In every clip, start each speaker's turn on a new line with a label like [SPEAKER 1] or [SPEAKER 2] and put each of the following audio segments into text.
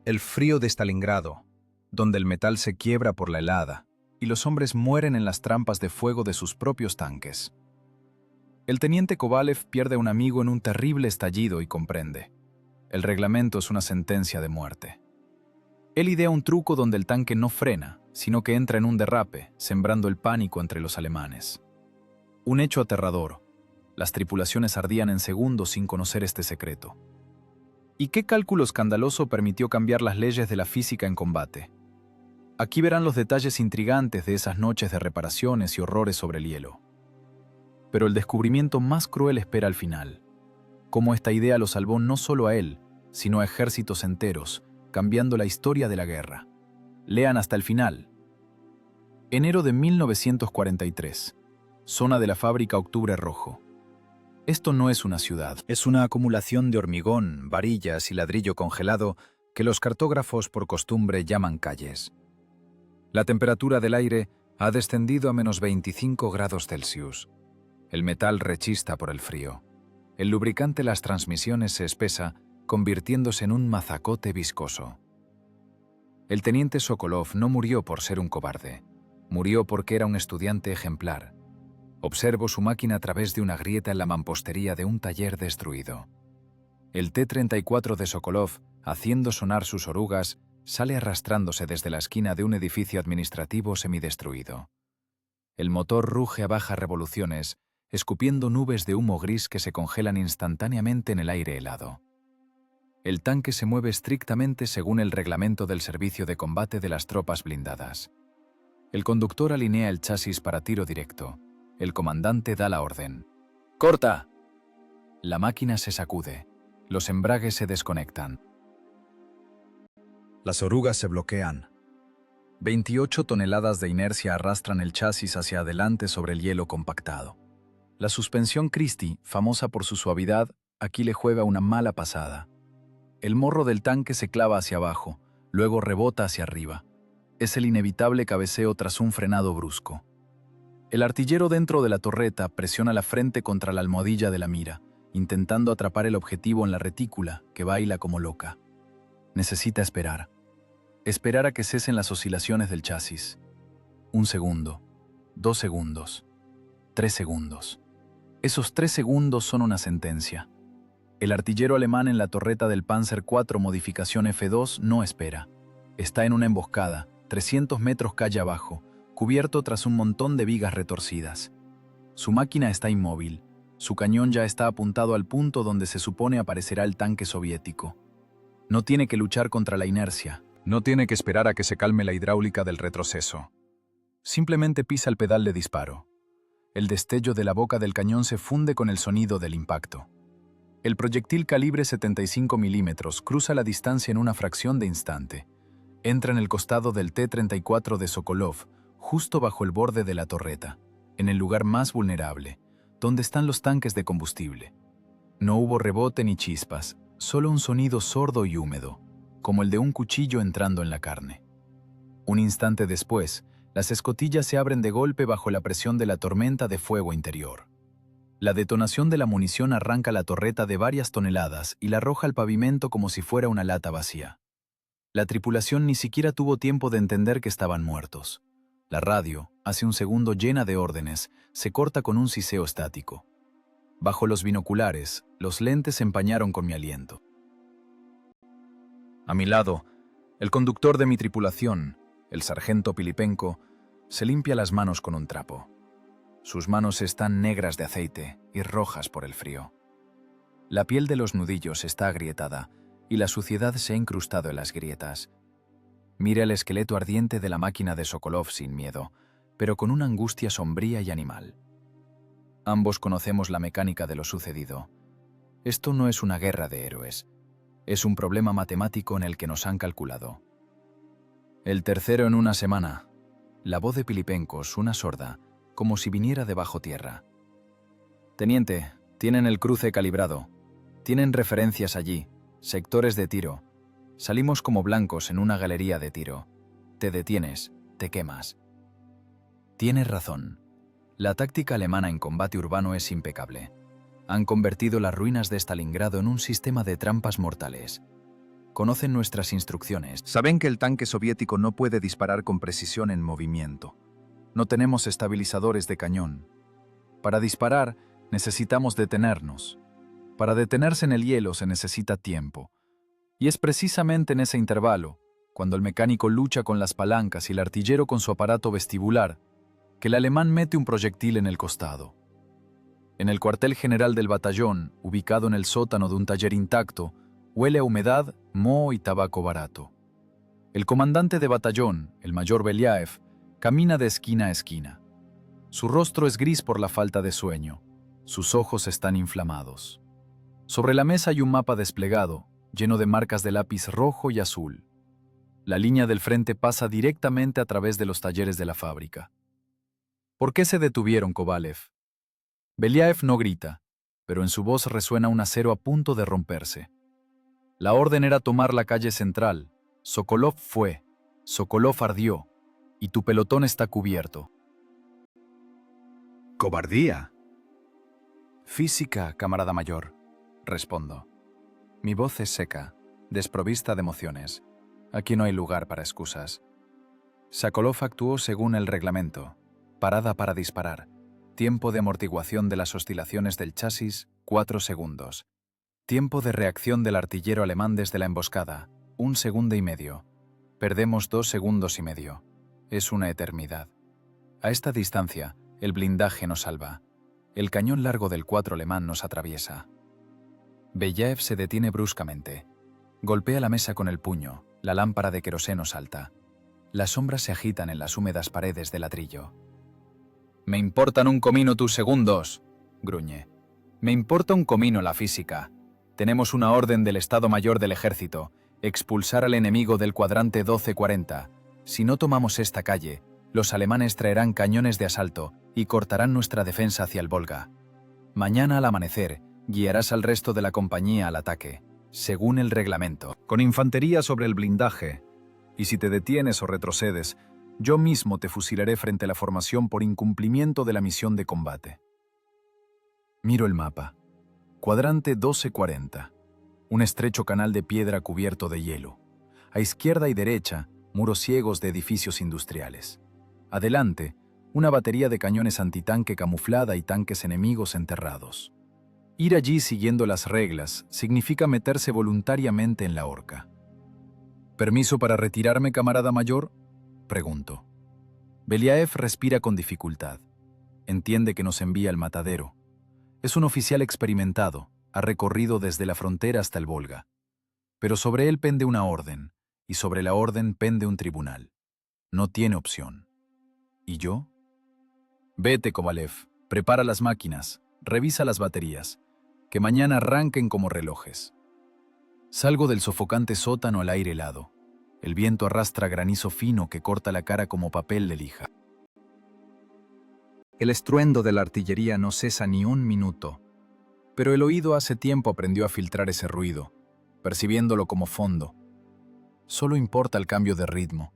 [SPEAKER 1] El frío de Stalingrado, donde el metal se quiebra por la helada y los hombres mueren en las trampas de fuego de sus propios tanques. El teniente Kovalev pierde a un amigo en un terrible estallido y comprende. El reglamento es una sentencia de muerte. Él idea un truco donde el tanque no frena, sino que entra en un derrape, sembrando el pánico entre los alemanes. Un hecho aterrador. Las tripulaciones ardían en segundos sin conocer este secreto. ¿Y qué cálculo escandaloso permitió cambiar las leyes de la física en combate? Aquí verán los detalles intrigantes de esas noches de reparaciones y horrores sobre el hielo. Pero el descubrimiento más cruel espera al final. Cómo esta idea lo salvó no solo a él, sino a ejércitos enteros, cambiando la historia de la guerra. Lean hasta el final. Enero de 1943. Zona de la fábrica Octubre Rojo. Esto no es una ciudad. Es una acumulación de hormigón, varillas y ladrillo congelado que los cartógrafos por costumbre llaman calles. La temperatura del aire ha descendido a menos 25 grados Celsius. El metal rechista por el frío. El lubricante las transmisiones se espesa, convirtiéndose en un mazacote viscoso. El teniente Sokolov no murió por ser un cobarde. Murió porque era un estudiante ejemplar. Observo su máquina a través de una grieta en la mampostería de un taller destruido. El T-34 de Sokolov, haciendo sonar sus orugas, sale arrastrándose desde la esquina de un edificio administrativo semidestruido. El motor ruge a bajas revoluciones, escupiendo nubes de humo gris que se congelan instantáneamente en el aire helado. El tanque se mueve estrictamente según el reglamento del servicio de combate de las tropas blindadas. El conductor alinea el chasis para tiro directo. El comandante da la orden. ¡Corta! La máquina se sacude. Los embragues se desconectan. Las orugas se bloquean. 28 toneladas de inercia arrastran el chasis hacia adelante sobre el hielo compactado. La suspensión Christie, famosa por su suavidad, aquí le juega una mala pasada. El morro del tanque se clava hacia abajo, luego rebota hacia arriba. Es el inevitable cabeceo tras un frenado brusco. El artillero dentro de la torreta presiona la frente contra la almohadilla de la mira, intentando atrapar el objetivo en la retícula, que baila como loca. Necesita esperar. Esperar a que cesen las oscilaciones del chasis. 1 segundo, 2 segundos, 3 segundos. Esos 3 segundos son una sentencia. El artillero alemán en la torreta del Panzer IV modificación F2 no espera. Está en una emboscada, 300 metros calle abajo, cubierto tras un montón de vigas retorcidas. Su máquina está inmóvil. Su cañón ya está apuntado al punto donde se supone aparecerá el tanque soviético. No tiene que luchar contra la inercia. No tiene que esperar a que se calme la hidráulica del retroceso. Simplemente pisa el pedal de disparo. El destello de la boca del cañón se funde con el sonido del impacto. El proyectil calibre 75 milímetros cruza la distancia en una fracción de instante. Entra en el costado del T-34 de Sokolov, justo bajo el borde de la torreta, en el lugar más vulnerable, donde están los tanques de combustible. No hubo rebote ni chispas, solo un sonido sordo y húmedo, como el de un cuchillo entrando en la carne. Un instante después, las escotillas se abren de golpe bajo la presión de la tormenta de fuego interior. La detonación de la munición arranca la torreta de varias toneladas y la arroja al pavimento como si fuera una lata vacía. La tripulación ni siquiera tuvo tiempo de entender que estaban muertos. La radio, hace un segundo llena de órdenes, se corta con un siseo estático. Bajo los binoculares, los lentes se empañaron con mi aliento. A mi lado, el conductor de mi tripulación, el sargento Pilipenko, se limpia las manos con un trapo. Sus manos están negras de aceite y rojas por el frío. La piel de los nudillos está agrietada y la suciedad se ha incrustado en las grietas. Mira el esqueleto ardiente de la máquina de Sokolov sin miedo, pero con una angustia sombría y animal. Ambos conocemos la mecánica de lo sucedido. Esto no es una guerra de héroes. Es un problema matemático en el que nos han calculado. El tercero en una semana. La voz de Pilipenko suena sorda, como si viniera de bajo tierra. Teniente, tienen el cruce calibrado. Tienen referencias allí, sectores de tiro. Salimos como blancos en una galería de tiro. Te detienes, te quemas. Tienes razón. La táctica alemana en combate urbano es impecable. Han convertido las ruinas de Stalingrado en un sistema de trampas mortales. conocen nuestras instrucciones. Saben que el tanque soviético no puede disparar con precisión en movimiento. No tenemos estabilizadores de cañón. Para disparar, necesitamos detenernos. Para detenerse en el hielo se necesita tiempo. Y es precisamente en ese intervalo, cuando el mecánico lucha con las palancas y el artillero con su aparato vestibular, que el alemán mete un proyectil en el costado. En el cuartel general del batallón, ubicado en el sótano de un taller intacto, huele a humedad, moho y tabaco barato. El comandante de batallón, el mayor Beliaev, camina de esquina a esquina. Su rostro es gris por la falta de sueño. Sus ojos están inflamados. Sobre la mesa hay un mapa desplegado, lleno de marcas de lápiz rojo y azul. La línea del frente pasa directamente a través de los talleres de la fábrica. ¿Por qué se detuvieron, Kovalev? Beliaev no grita, pero en su voz resuena un acero a punto de romperse. La orden era tomar la calle central. Sokolov fue, Sokolov ardió, y tu pelotón está cubierto.
[SPEAKER 2] ¡Cobardía!
[SPEAKER 1] Física, camarada mayor, respondo. Mi voz es seca, desprovista de emociones. Aquí no hay lugar para excusas. Sokolov actuó según el reglamento. Parada para disparar. Tiempo de amortiguación de las oscilaciones del chasis, 4 segundos. Tiempo de reacción del artillero alemán desde la emboscada, 1,5 segundos. Perdemos 2,5 segundos. Es una eternidad. A esta distancia, el blindaje nos salva. El cañón largo del 4 alemán nos atraviesa. Beliaev se detiene bruscamente. Golpea la mesa con el puño, la lámpara de queroseno salta. Las sombras se agitan en las húmedas paredes de ladrillo. «Me importan un comino tus segundos», gruñe. «Me importa un comino la física. Tenemos una orden del Estado Mayor del Ejército, expulsar al enemigo del cuadrante 1240. Si no tomamos esta calle, los alemanes traerán cañones de asalto y cortarán nuestra defensa hacia el Volga. Mañana al amanecer, guiarás al resto de la compañía al ataque, según el reglamento.
[SPEAKER 2] Con infantería sobre el blindaje. Y si te detienes o retrocedes, yo mismo te fusilaré frente a la formación por incumplimiento de la misión de combate».
[SPEAKER 1] Miro el mapa. Cuadrante 1240. Un estrecho canal de piedra cubierto de hielo. A izquierda y derecha, muros ciegos de edificios industriales. Adelante, una batería de cañones antitanque camuflada y tanques enemigos enterrados. Ir allí siguiendo las reglas significa meterse voluntariamente en la horca. «¿Permiso para retirarme, camarada mayor?», pregunto. Beliaev respira con dificultad. Entiende que nos envía al matadero. Es un oficial experimentado, ha recorrido desde la frontera hasta el Volga. Pero sobre él pende una orden, y sobre la orden pende un tribunal. No tiene opción. ¿Y yo? «Vete, Kovalev, prepara las máquinas, revisa las baterías, que mañana arranquen como relojes». Salgo del sofocante sótano al aire helado. El viento arrastra granizo fino que corta la cara como papel de lija. El estruendo de la artillería no cesa ni un minuto, pero el oído hace tiempo aprendió a filtrar ese ruido, percibiéndolo como fondo. Solo importa el cambio de ritmo.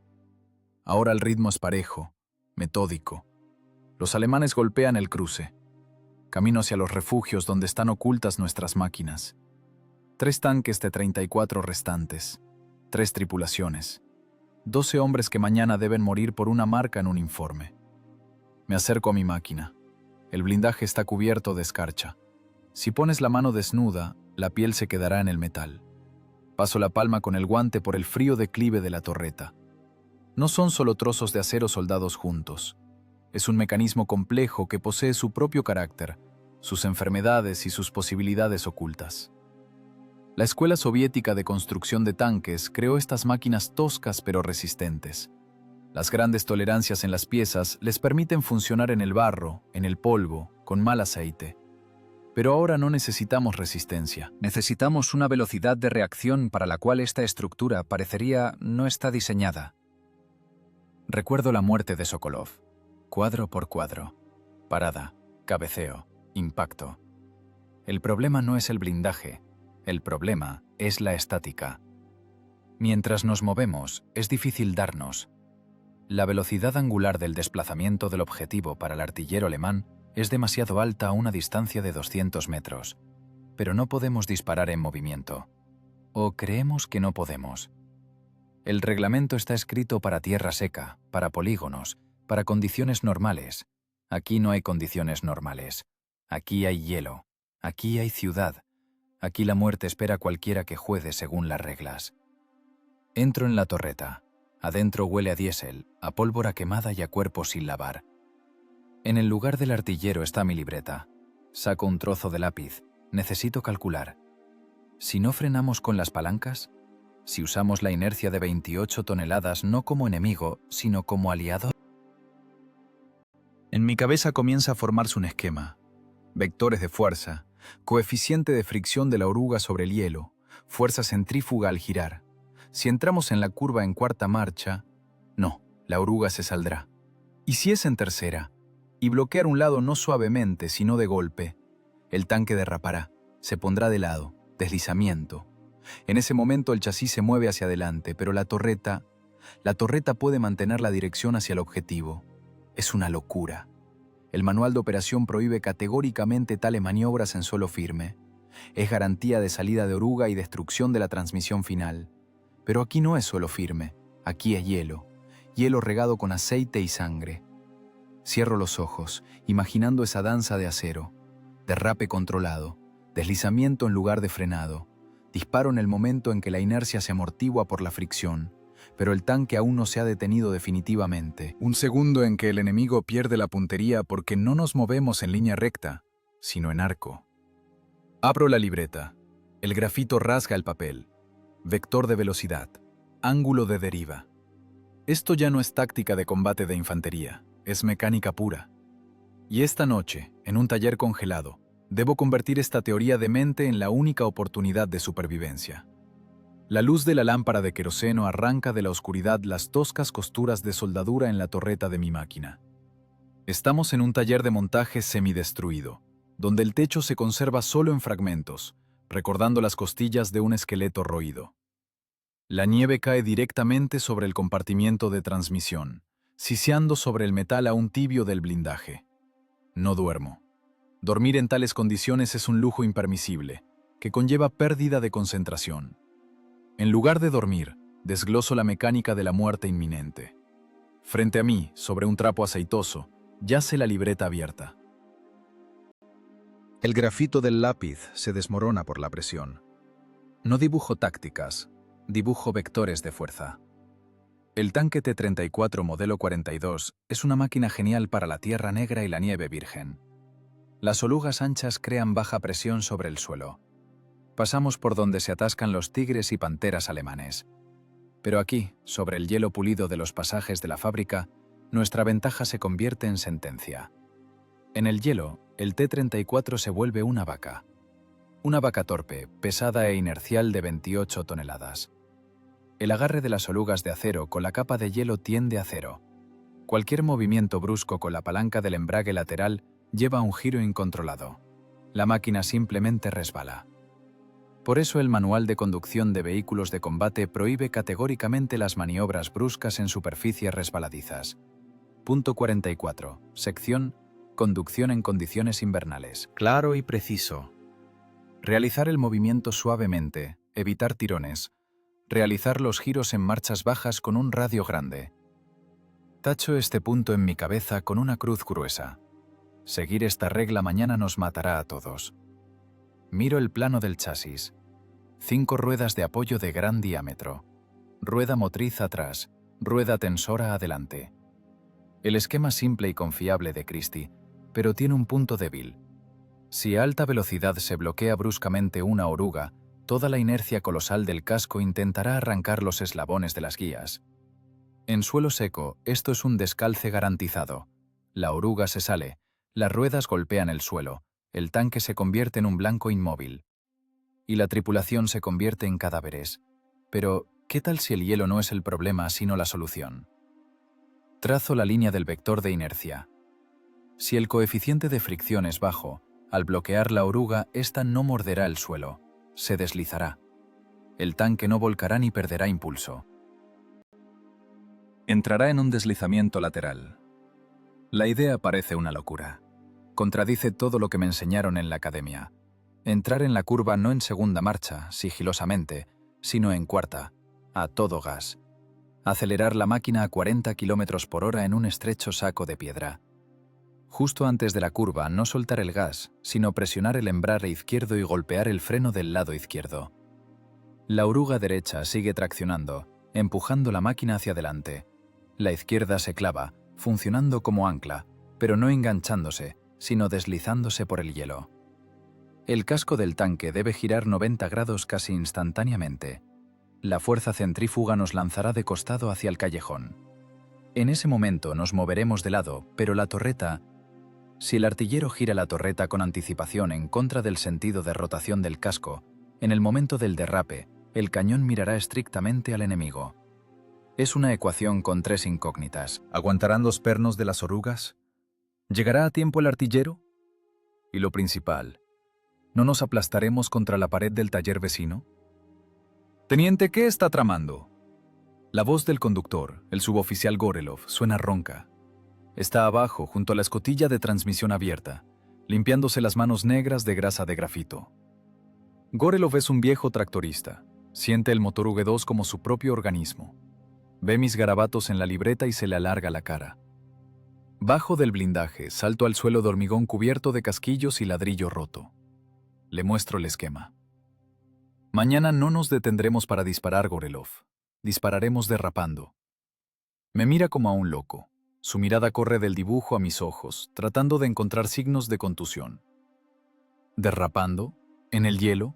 [SPEAKER 1] Ahora el ritmo es parejo, metódico. Los alemanes golpean el cruce. Camino hacia los refugios donde están ocultas nuestras máquinas. 3 tanques de 34 restantes. 3 tripulaciones. 12 hombres que mañana deben morir por una marca en un informe. Me acerco a mi máquina. El blindaje está cubierto de escarcha. Si pones la mano desnuda, la piel se quedará en el metal. Paso la palma con el guante por el frío declive de la torreta. No son solo trozos de acero soldados juntos. Es un mecanismo complejo que posee su propio carácter, sus enfermedades y sus posibilidades ocultas. La Escuela Soviética de Construcción de Tanques creó estas máquinas toscas pero resistentes. Las grandes tolerancias en las piezas les permiten funcionar en el barro, en el polvo, con mal aceite. Pero ahora no necesitamos resistencia. Necesitamos una velocidad de reacción para la cual esta estructura parecería no está diseñada. Recuerdo la muerte de Sokolov. Cuadro por cuadro. Parada, cabeceo, impacto. El problema no es el blindaje. El problema es la estática. Mientras nos movemos, es difícil darnos. La velocidad angular del desplazamiento del objetivo para el artillero alemán es demasiado alta a una distancia de 200 metros, pero no podemos disparar en movimiento. o creemos que no podemos. El reglamento está escrito para tierra seca, para polígonos, para condiciones normales. Aquí no hay condiciones normales. Aquí hay hielo. Aquí hay ciudad. Aquí la muerte espera a cualquiera que juegue según las reglas. Entro en la torreta. Adentro huele a diésel, a pólvora quemada y a cuerpos sin lavar. En el lugar del artillero está mi libreta. Saco un trozo de lápiz. Necesito calcular. Si no frenamos con las palancas, si usamos la inercia de 28 toneladas no como enemigo, sino como aliado. En mi cabeza comienza a formarse un esquema. Vectores de fuerza, coeficiente de fricción de la oruga sobre el hielo, fuerza centrífuga al girar. Si entramos en la curva en cuarta marcha, no, la oruga se saldrá. Y si es en tercera, y bloquear un lado no suavemente, sino de golpe, el tanque derrapará, se pondrá de lado, deslizamiento. En ese momento el chasis se mueve hacia adelante, pero la torreta puede mantener la dirección hacia el objetivo. Es una locura. El manual de operación prohíbe categóricamente tales maniobras en suelo firme. Es garantía de salida de oruga y destrucción de la transmisión final. Pero aquí no es suelo firme, aquí es hielo. Hielo regado con aceite y sangre. Cierro los ojos, imaginando esa danza de acero. Derrape controlado, deslizamiento en lugar de frenado. Disparo en el momento en que la inercia se amortigua por la fricción, pero el tanque aún no se ha detenido definitivamente. Un segundo en que el enemigo pierde la puntería porque no nos movemos en línea recta, sino en arco. Abro la libreta. El grafito rasga el papel. Vector de velocidad. Ángulo de deriva. Esto ya no es táctica de combate de infantería, es mecánica pura. Y esta noche, en un taller congelado, debo convertir esta teoría de mente en la única oportunidad de supervivencia. La luz de la lámpara de queroseno arranca de la oscuridad las toscas costuras de soldadura en la torreta de mi máquina. Estamos en un taller de montaje semidestruido, donde el techo se conserva solo en fragmentos, recordando las costillas de un esqueleto roído. La nieve cae directamente sobre el compartimiento de transmisión, siseando sobre el metal aún tibio del blindaje. No duermo. Dormir en tales condiciones es un lujo impermisible, que conlleva pérdida de concentración. En lugar de dormir, desgloso la mecánica de la muerte inminente. Frente a mí, sobre un trapo aceitoso, yace la libreta abierta. El grafito del lápiz se desmorona por la presión. No dibujo tácticas, dibujo vectores de fuerza. El tanque T-34 modelo 42 es una máquina genial para la tierra negra y la nieve virgen. Las orugas anchas crean baja presión sobre el suelo. Pasamos por donde se atascan los tigres y panteras alemanes. Pero aquí, sobre el hielo pulido de los pasajes de la fábrica, nuestra ventaja se convierte en sentencia. En el hielo, el T-34 se vuelve una vaca. Una vaca torpe, pesada e inercial de 28 toneladas. El agarre de las orugas de acero con la capa de hielo tiende a cero. Cualquier movimiento brusco con la palanca del embrague lateral lleva a un giro incontrolado. La máquina simplemente resbala. Por eso el manual de conducción de vehículos de combate prohíbe categóricamente las maniobras bruscas en superficies resbaladizas. Punto 44. Sección Conducción en condiciones invernales. Claro y preciso. Realizar el movimiento suavemente, evitar tirones. Realizar los giros en marchas bajas con un radio grande. Tacho este punto en mi cabeza con una cruz gruesa. Seguir esta regla mañana nos matará a todos. Miro el plano del chasis. 5 ruedas de apoyo de gran diámetro. Rueda motriz atrás, rueda tensora adelante. El esquema simple y confiable de Christie, pero tiene un punto débil. Si a alta velocidad se bloquea bruscamente una oruga, toda la inercia colosal del casco intentará arrancar los eslabones de las guías. En suelo seco, esto es un descalce garantizado. La oruga se sale, las ruedas golpean el suelo, el tanque se convierte en un blanco inmóvil. Y la tripulación se convierte en cadáveres. Pero, ¿qué tal si el hielo no es el problema, sino la solución? Trazo la línea del vector de inercia. Si el coeficiente de fricción es bajo, al bloquear la oruga, ésta no morderá el suelo, se deslizará. El tanque no volcará ni perderá impulso. Entrará en un deslizamiento lateral. La idea parece una locura. Contradice todo lo que me enseñaron en la academia. Entrar en la curva no en segunda marcha, sigilosamente,
[SPEAKER 2] sino en cuarta, a todo gas. Acelerar la máquina a 40 km/h en un estrecho saco de piedra. Justo antes de la curva, no soltar el gas, sino presionar el embrague izquierdo y golpear el freno del lado izquierdo. La oruga derecha sigue traccionando, empujando la máquina hacia adelante. La izquierda se clava, funcionando como ancla, pero no enganchándose, sino deslizándose por el hielo. El casco del tanque debe girar 90 grados casi instantáneamente. La fuerza centrífuga nos lanzará de costado hacia el callejón. En ese momento nos moveremos de lado, pero la torreta... Si el artillero gira la torreta con anticipación en contra del sentido de rotación del casco, en el momento del derrape, el cañón mirará estrictamente al enemigo. Es una ecuación con tres incógnitas. ¿Aguantarán los pernos de las orugas? ¿Llegará a tiempo el artillero? Y lo principal, ¿no nos aplastaremos contra la pared del taller vecino? Teniente, ¿qué está tramando? La voz del conductor, el suboficial Gorelov, suena ronca. Está abajo, junto a la escotilla de transmisión abierta, limpiándose las manos negras de grasa de grafito. Gorelov es un viejo tractorista. Siente el motor V2 como su propio organismo. Ve mis garabatos en la libreta y se le alarga la cara. Bajo del blindaje, salto al suelo de hormigón cubierto de casquillos y ladrillo roto. Le muestro el esquema. Mañana no nos detendremos para disparar, Gorelov. Dispararemos derrapando. Me mira como a un loco. Su mirada corre del dibujo a mis ojos, tratando de encontrar signos de contusión. Derrapando, en el hielo,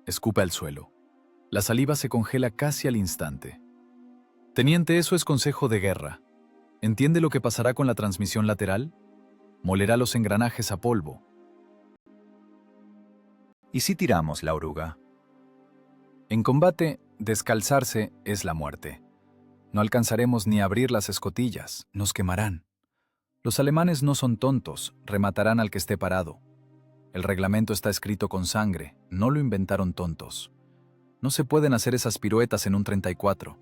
[SPEAKER 2] escupe al suelo. La saliva se congela casi al instante. Teniente, eso es consejo de guerra. ¿Entiende lo que pasará con la transmisión lateral? Molerá los engranajes a polvo. ¿Y si tiramos la oruga? En combate, descalzarse es la muerte. No alcanzaremos ni a abrir las escotillas, nos quemarán. Los alemanes no son tontos, rematarán al que esté parado. El reglamento está escrito con sangre, no lo inventaron tontos. No se pueden hacer esas piruetas en un 34.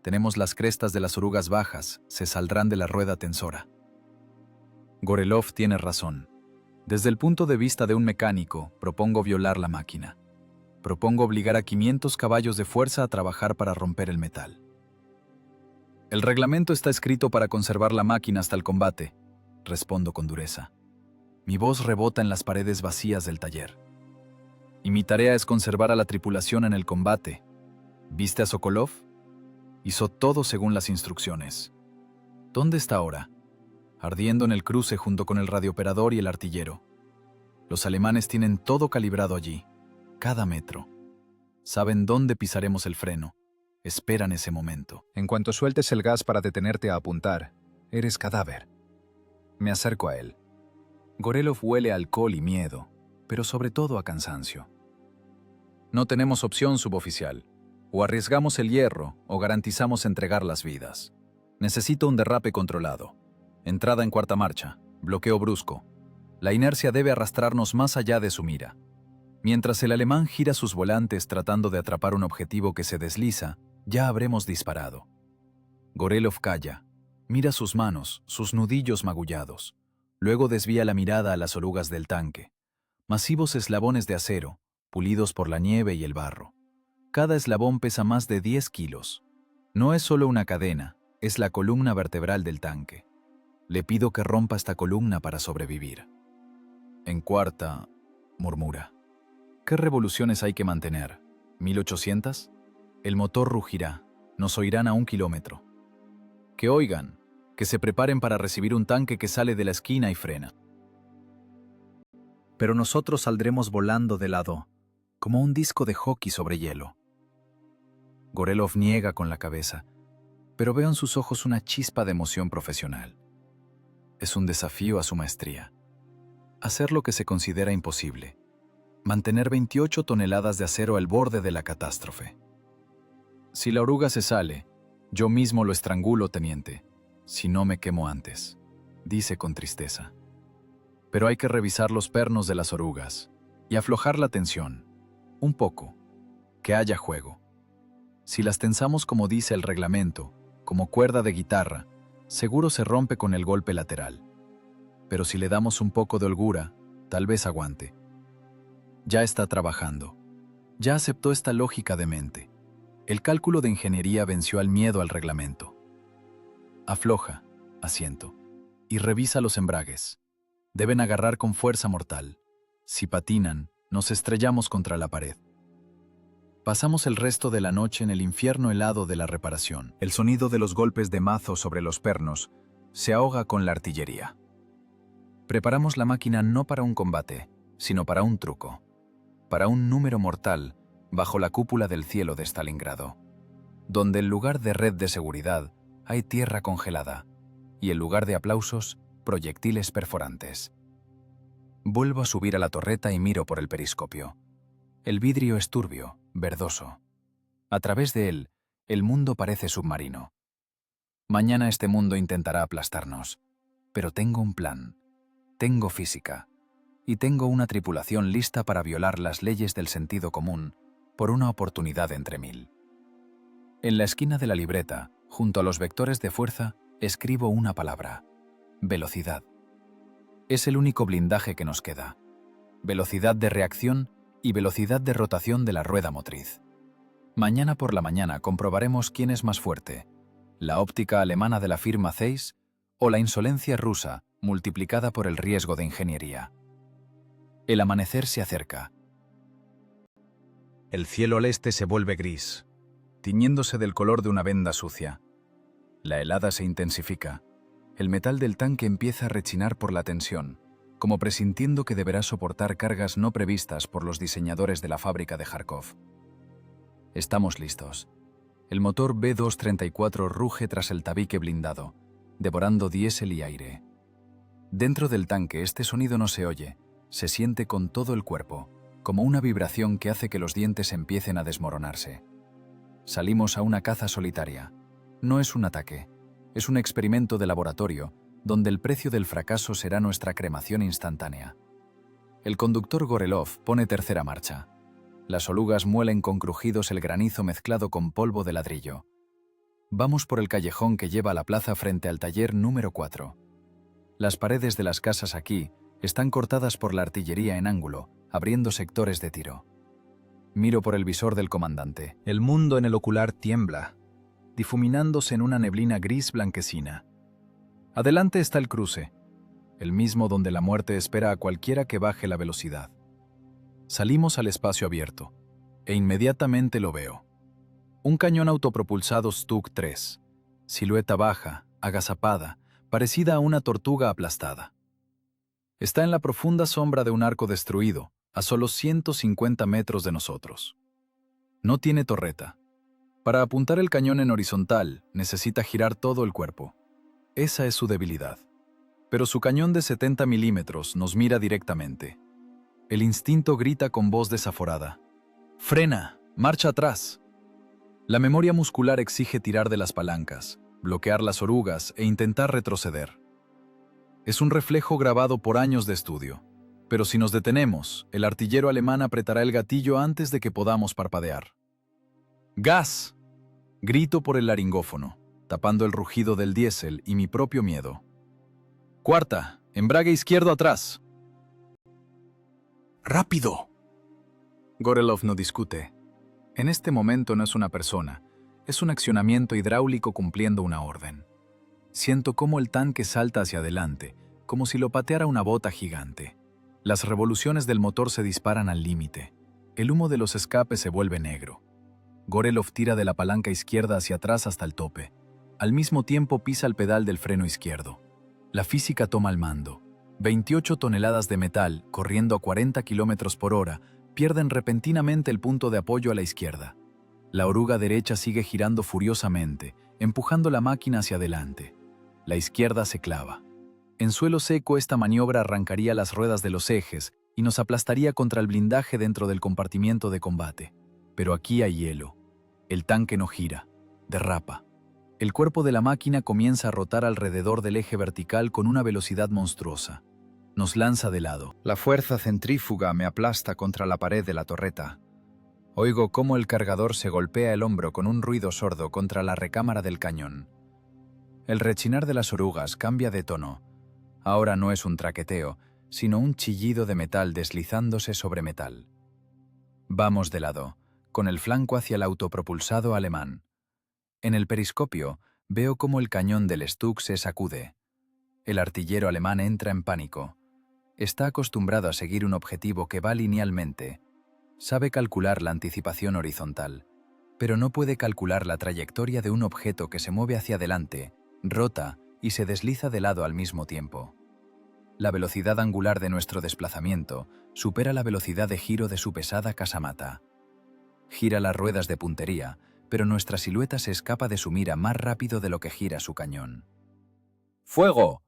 [SPEAKER 2] Tenemos las crestas de las orugas bajas, se saldrán de la rueda tensora. Gorelov tiene razón. Desde el punto de vista de un mecánico, propongo violar la máquina. Propongo obligar a 500 caballos de fuerza a trabajar para romper el metal. El reglamento está escrito para conservar la máquina hasta el combate, respondo con dureza. Mi voz rebota en las paredes vacías del taller. Y mi tarea es conservar a la tripulación en el combate. ¿Viste a Sokolov? Hizo todo según las instrucciones. ¿Dónde está ahora? Ardiendo en el cruce junto con el radiooperador y el artillero. Los alemanes tienen todo calibrado allí, cada metro. Saben dónde pisaremos el freno. Esperan ese momento. En cuanto sueltes el gas para detenerte a apuntar, eres cadáver. Me acerco a él. Gorelov huele a alcohol y miedo, pero sobre todo a cansancio. No tenemos opción, suboficial. O arriesgamos el hierro o garantizamos entregar las vidas. Necesito un derrape controlado. Entrada en cuarta marcha. Bloqueo brusco. La inercia debe arrastrarnos más allá de su mira. Mientras el alemán gira sus volantes tratando de atrapar un objetivo que se desliza, ya habremos disparado. Gorelov calla, mira sus manos, sus nudillos magullados. Luego desvía la mirada a las orugas del tanque. Masivos eslabones de acero, pulidos por la nieve y el barro. Cada eslabón pesa más de 10 kilos. No es solo una cadena, es la columna vertebral del tanque. Le pido que rompa esta columna para sobrevivir. En cuarta, murmura. ¿Qué revoluciones hay que mantener? ¿1800? El motor rugirá, nos oirán a 1 kilómetro. Que oigan, que se preparen para recibir un tanque que sale de la esquina y frena. Pero nosotros saldremos volando de lado, como un disco de hockey sobre hielo. Gorelov niega con la cabeza, pero veo en sus ojos una chispa de emoción profesional. Es un desafío a su maestría. Hacer lo que se considera imposible. Mantener 28 toneladas de acero al borde de la catástrofe. Si la oruga se sale, yo mismo lo estrangulo, teniente, si no me quemo antes, dice con tristeza. Pero hay que revisar los pernos de las orugas y aflojar la tensión, un poco, que haya juego. Si las tensamos como dice el reglamento, como cuerda de guitarra, seguro se rompe con el golpe lateral. Pero si le damos un poco de holgura, tal vez aguante. Ya está trabajando. Ya aceptó esta lógica de mente.
[SPEAKER 1] El cálculo de ingeniería venció al miedo al reglamento. Afloja, asiento, y revisa los embragues. Deben agarrar con fuerza mortal. Si patinan, nos estrellamos contra la pared. Pasamos el resto de la noche en el infierno helado de la reparación. El sonido de los golpes de mazo sobre los pernos se ahoga con la artillería. Preparamos la máquina no para un combate, sino para un truco, para un número mortal bajo la cúpula del cielo de Stalingrado, donde en lugar de red de seguridad hay tierra congelada y en lugar de aplausos, proyectiles perforantes. Vuelvo a subir a la torreta y miro por el periscopio. El vidrio es turbio, verdoso. A través de él, el mundo parece submarino. Mañana este mundo intentará aplastarnos, pero tengo un plan, tengo física, y tengo una tripulación lista para violar las leyes del sentido común por una oportunidad entre mil. En la esquina de la libreta, junto a los vectores de fuerza, escribo una palabra: velocidad. Es el único blindaje que nos queda. Velocidad de reacción y velocidad de rotación de la rueda motriz. Mañana por la mañana comprobaremos quién es más fuerte, la óptica alemana de la firma Zeiss o la insolencia rusa multiplicada por el riesgo de ingeniería. El amanecer se acerca. El cielo al este se vuelve gris, tiñéndose del color de una venda sucia. La helada se intensifica. El metal del tanque empieza a rechinar por la tensión, como presintiendo que deberá soportar cargas no previstas por los diseñadores de la fábrica de Kharkov. Estamos listos. El motor B-234 ruge tras el tabique blindado, devorando diésel y aire. Dentro del tanque este sonido no se oye, se siente con todo el cuerpo, como una vibración que hace que los dientes empiecen a desmoronarse. Salimos a una caza solitaria. No es un ataque, es un experimento de laboratorio, donde el precio del fracaso será nuestra cremación instantánea. El conductor Gorelov pone tercera marcha. Las orugas muelen con crujidos el granizo mezclado con polvo de ladrillo. Vamos por el callejón que lleva a la plaza frente al taller número 4. Las paredes de las casas aquí están cortadas por la artillería en ángulo, abriendo sectores de tiro. Miro por el visor del comandante. El mundo en el ocular tiembla, difuminándose en una neblina gris blanquecina. Adelante está el cruce, el mismo donde la muerte espera a cualquiera que baje la velocidad. Salimos al espacio abierto, e inmediatamente lo veo. Un cañón autopropulsado Stug 3, silueta baja, agazapada, parecida a una tortuga aplastada. Está en la profunda sombra de un arco destruido, a solo 150 metros de nosotros. No tiene torreta. Para apuntar el cañón en horizontal, necesita girar todo el cuerpo. Esa es su debilidad. Pero su cañón de 70 milímetros nos mira directamente. El instinto grita con voz desaforada: ¡frena! ¡Marcha atrás! La memoria muscular exige tirar de las palancas, bloquear las orugas e intentar retroceder. Es un reflejo grabado por años de estudio. Pero si nos detenemos, el artillero alemán apretará el gatillo antes de que podamos parpadear. ¡Gas! Grito por el laringófono, tapando el rugido del diésel y mi propio miedo. Cuarta, embrague izquierdo atrás. ¡Rápido! Gorelov no discute. En este momento no es una persona, es un accionamiento hidráulico cumpliendo una orden. Siento cómo el tanque salta hacia adelante, como si lo pateara una bota gigante. Las revoluciones del motor se disparan al límite. El humo de los escapes se vuelve negro. Gorelov tira de la palanca izquierda hacia atrás hasta el tope. Al mismo tiempo pisa el pedal del freno izquierdo. La física toma el mando. 28 toneladas de metal, corriendo a 40 km por hora, pierden repentinamente el punto de apoyo a la izquierda. La oruga derecha sigue girando furiosamente, empujando la máquina hacia adelante. La izquierda se clava. En suelo seco esta maniobra arrancaría las ruedas de los ejes y nos aplastaría contra el blindaje dentro del compartimiento de combate. Pero aquí hay hielo. El tanque no gira, derrapa. El cuerpo de la máquina comienza a rotar alrededor del eje vertical con una velocidad monstruosa. Nos lanza de lado. La fuerza centrífuga me aplasta contra la pared de la torreta. Oigo cómo el cargador se golpea el hombro con un ruido sordo contra la recámara del cañón. El rechinar de las orugas cambia de tono. Ahora no es un traqueteo, sino un chillido de metal deslizándose sobre metal. Vamos de lado,
[SPEAKER 2] con el flanco hacia el autopropulsado alemán. En el periscopio veo cómo el cañón del Stuck se sacude. El artillero alemán entra en pánico. Está acostumbrado a seguir un objetivo que va linealmente. Sabe calcular la anticipación horizontal, pero no puede calcular la trayectoria de un objeto que se mueve hacia adelante, rota y se desliza de lado al mismo tiempo. La velocidad angular de nuestro desplazamiento supera la velocidad de giro de su pesada casamata. Gira las ruedas de puntería, pero nuestra silueta se escapa de su mira más rápido de lo que gira su cañón. ¡Fuego!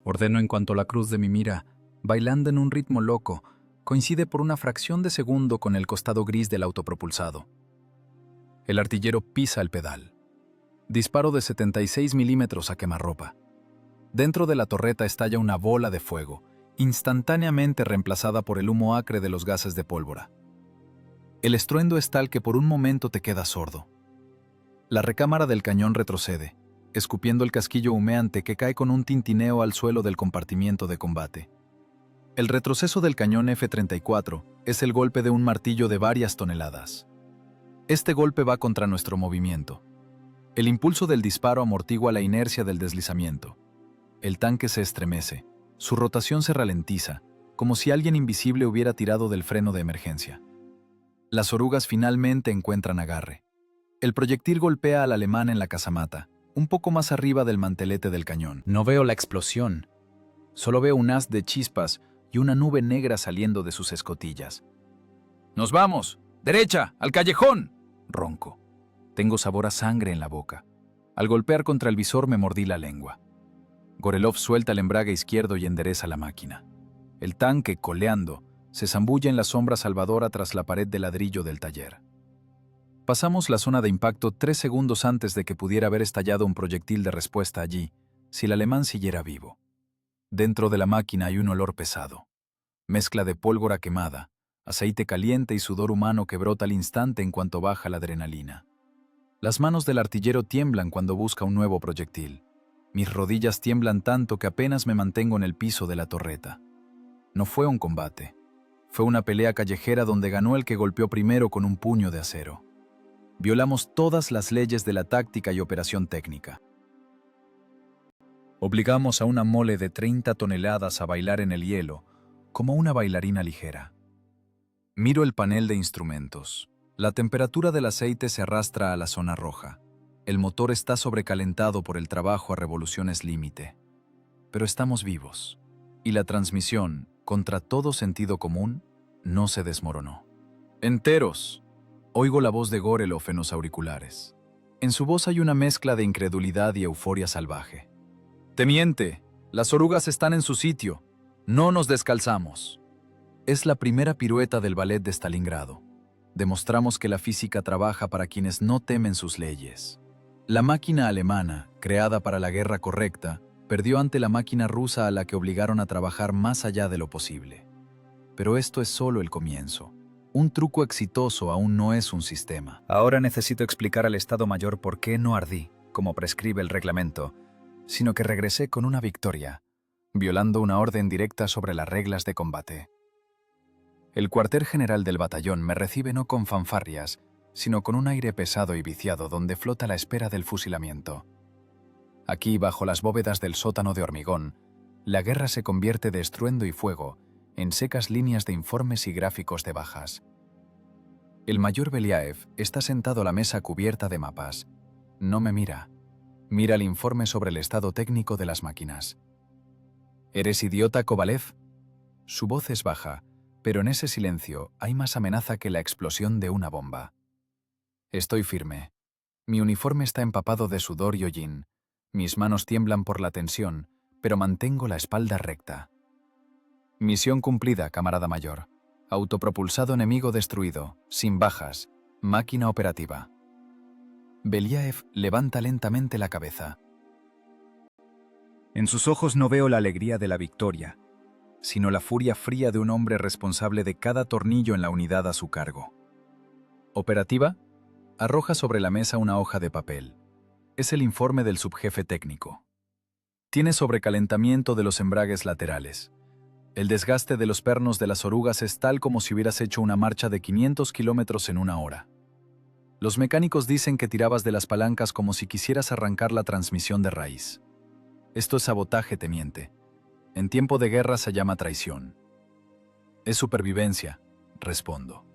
[SPEAKER 2] Ordeno en cuanto la cruz de mi mira, bailando en un ritmo loco, coincide por una fracción de segundo con el costado gris del autopropulsado. El artillero pisa el pedal. Disparo de 76 milímetros a quemarropa. Dentro de la torreta estalla una bola de fuego, instantáneamente reemplazada por el humo acre de los gases de pólvora. El estruendo es tal que por un momento te quedas sordo. La recámara del cañón retrocede, escupiendo el casquillo humeante que cae con un tintineo al suelo del compartimiento de combate. El retroceso del cañón F-34 es el golpe de un martillo de varias toneladas. Este golpe va contra nuestro movimiento. El impulso del disparo amortigua la inercia del deslizamiento. El tanque se estremece, su rotación se ralentiza, como si alguien invisible hubiera tirado del freno de emergencia. Las orugas finalmente encuentran agarre. El proyectil golpea al alemán en la casamata, un poco más arriba del mantelete del cañón. No veo la explosión. Solo veo un haz de chispas y una nube negra saliendo de sus escotillas. ¡Nos vamos! ¡Derecha! ¡Al callejón! Ronco. Tengo sabor a sangre en la boca. Al golpear contra el visor me mordí la lengua. Gorelov suelta el embrague izquierdo y endereza la máquina. El tanque, coleando, se zambulle en la sombra salvadora tras la pared de ladrillo del taller. Pasamos la zona de impacto 3 segundos antes de que pudiera haber estallado un proyectil de respuesta allí, si el alemán siguiera vivo. Dentro de la máquina hay un olor pesado. Mezcla de pólvora quemada, aceite caliente y sudor humano que brota al instante en cuanto baja la adrenalina. Las manos del artillero tiemblan cuando busca un nuevo proyectil. Mis rodillas tiemblan tanto que apenas me mantengo en el piso de la torreta. No fue un combate. Fue una pelea callejera donde ganó el que golpeó primero con un puño de acero. Violamos todas las leyes de la táctica y operación técnica. Obligamos a una mole de 30 toneladas a bailar en el hielo, como una bailarina ligera. Miro el panel de instrumentos. La temperatura del aceite se arrastra a la zona roja. El motor está sobrecalentado por el trabajo a revoluciones límite. Pero estamos vivos. Y la transmisión, contra todo sentido común, no se desmoronó. ¡Enteros! Oigo la voz de Gorelov en los auriculares. En su voz hay una mezcla de incredulidad y euforia salvaje. «Teniente, las orugas están en su sitio. No nos descalzamos». Es la primera pirueta del ballet de Stalingrado. Demostramos que la física trabaja para quienes no temen sus leyes. La máquina alemana, creada para la guerra correcta, perdió ante la máquina rusa a la que obligaron a trabajar más allá de lo posible. Pero esto es solo el comienzo. Un truco exitoso aún no es un sistema. Ahora necesito explicar al Estado Mayor por qué no ardí, como prescribe el reglamento, sino que regresé con una victoria, violando una orden directa sobre las reglas de combate. El cuartel general del batallón me recibe no con fanfarrias, sino con un aire pesado y viciado donde flota la espera del fusilamiento. Aquí, bajo las bóvedas del sótano de hormigón, la guerra se convierte de estruendo y fuego en secas líneas de informes y gráficos de bajas. El mayor Beliaev está sentado a la mesa cubierta de mapas. No me mira. Mira el informe sobre el estado técnico de las máquinas. ¿Eres idiota, Kovalev? Su voz es baja, pero en ese silencio hay más amenaza que la explosión de una bomba. Estoy firme. Mi uniforme está empapado de sudor y hollín. Mis manos tiemblan por la tensión, pero mantengo la espalda recta. Misión cumplida, camarada mayor. Autopropulsado enemigo destruido, sin bajas, máquina operativa. Beliaev levanta lentamente la cabeza. En sus ojos no veo la alegría de la victoria, sino la furia fría de un hombre responsable de cada tornillo en la unidad a su cargo. ¿Operativa? Arroja sobre la mesa una hoja de papel. Es el informe del subjefe técnico. Tiene sobrecalentamiento de los embragues laterales.
[SPEAKER 1] El desgaste de los pernos de las orugas es tal como si hubieras hecho una marcha de 500 kilómetros en una hora. Los mecánicos dicen que tirabas de las palancas como si quisieras arrancar la transmisión de raíz. Esto es sabotaje, teniente. En tiempo de guerra se llama traición. Es supervivencia, respondo.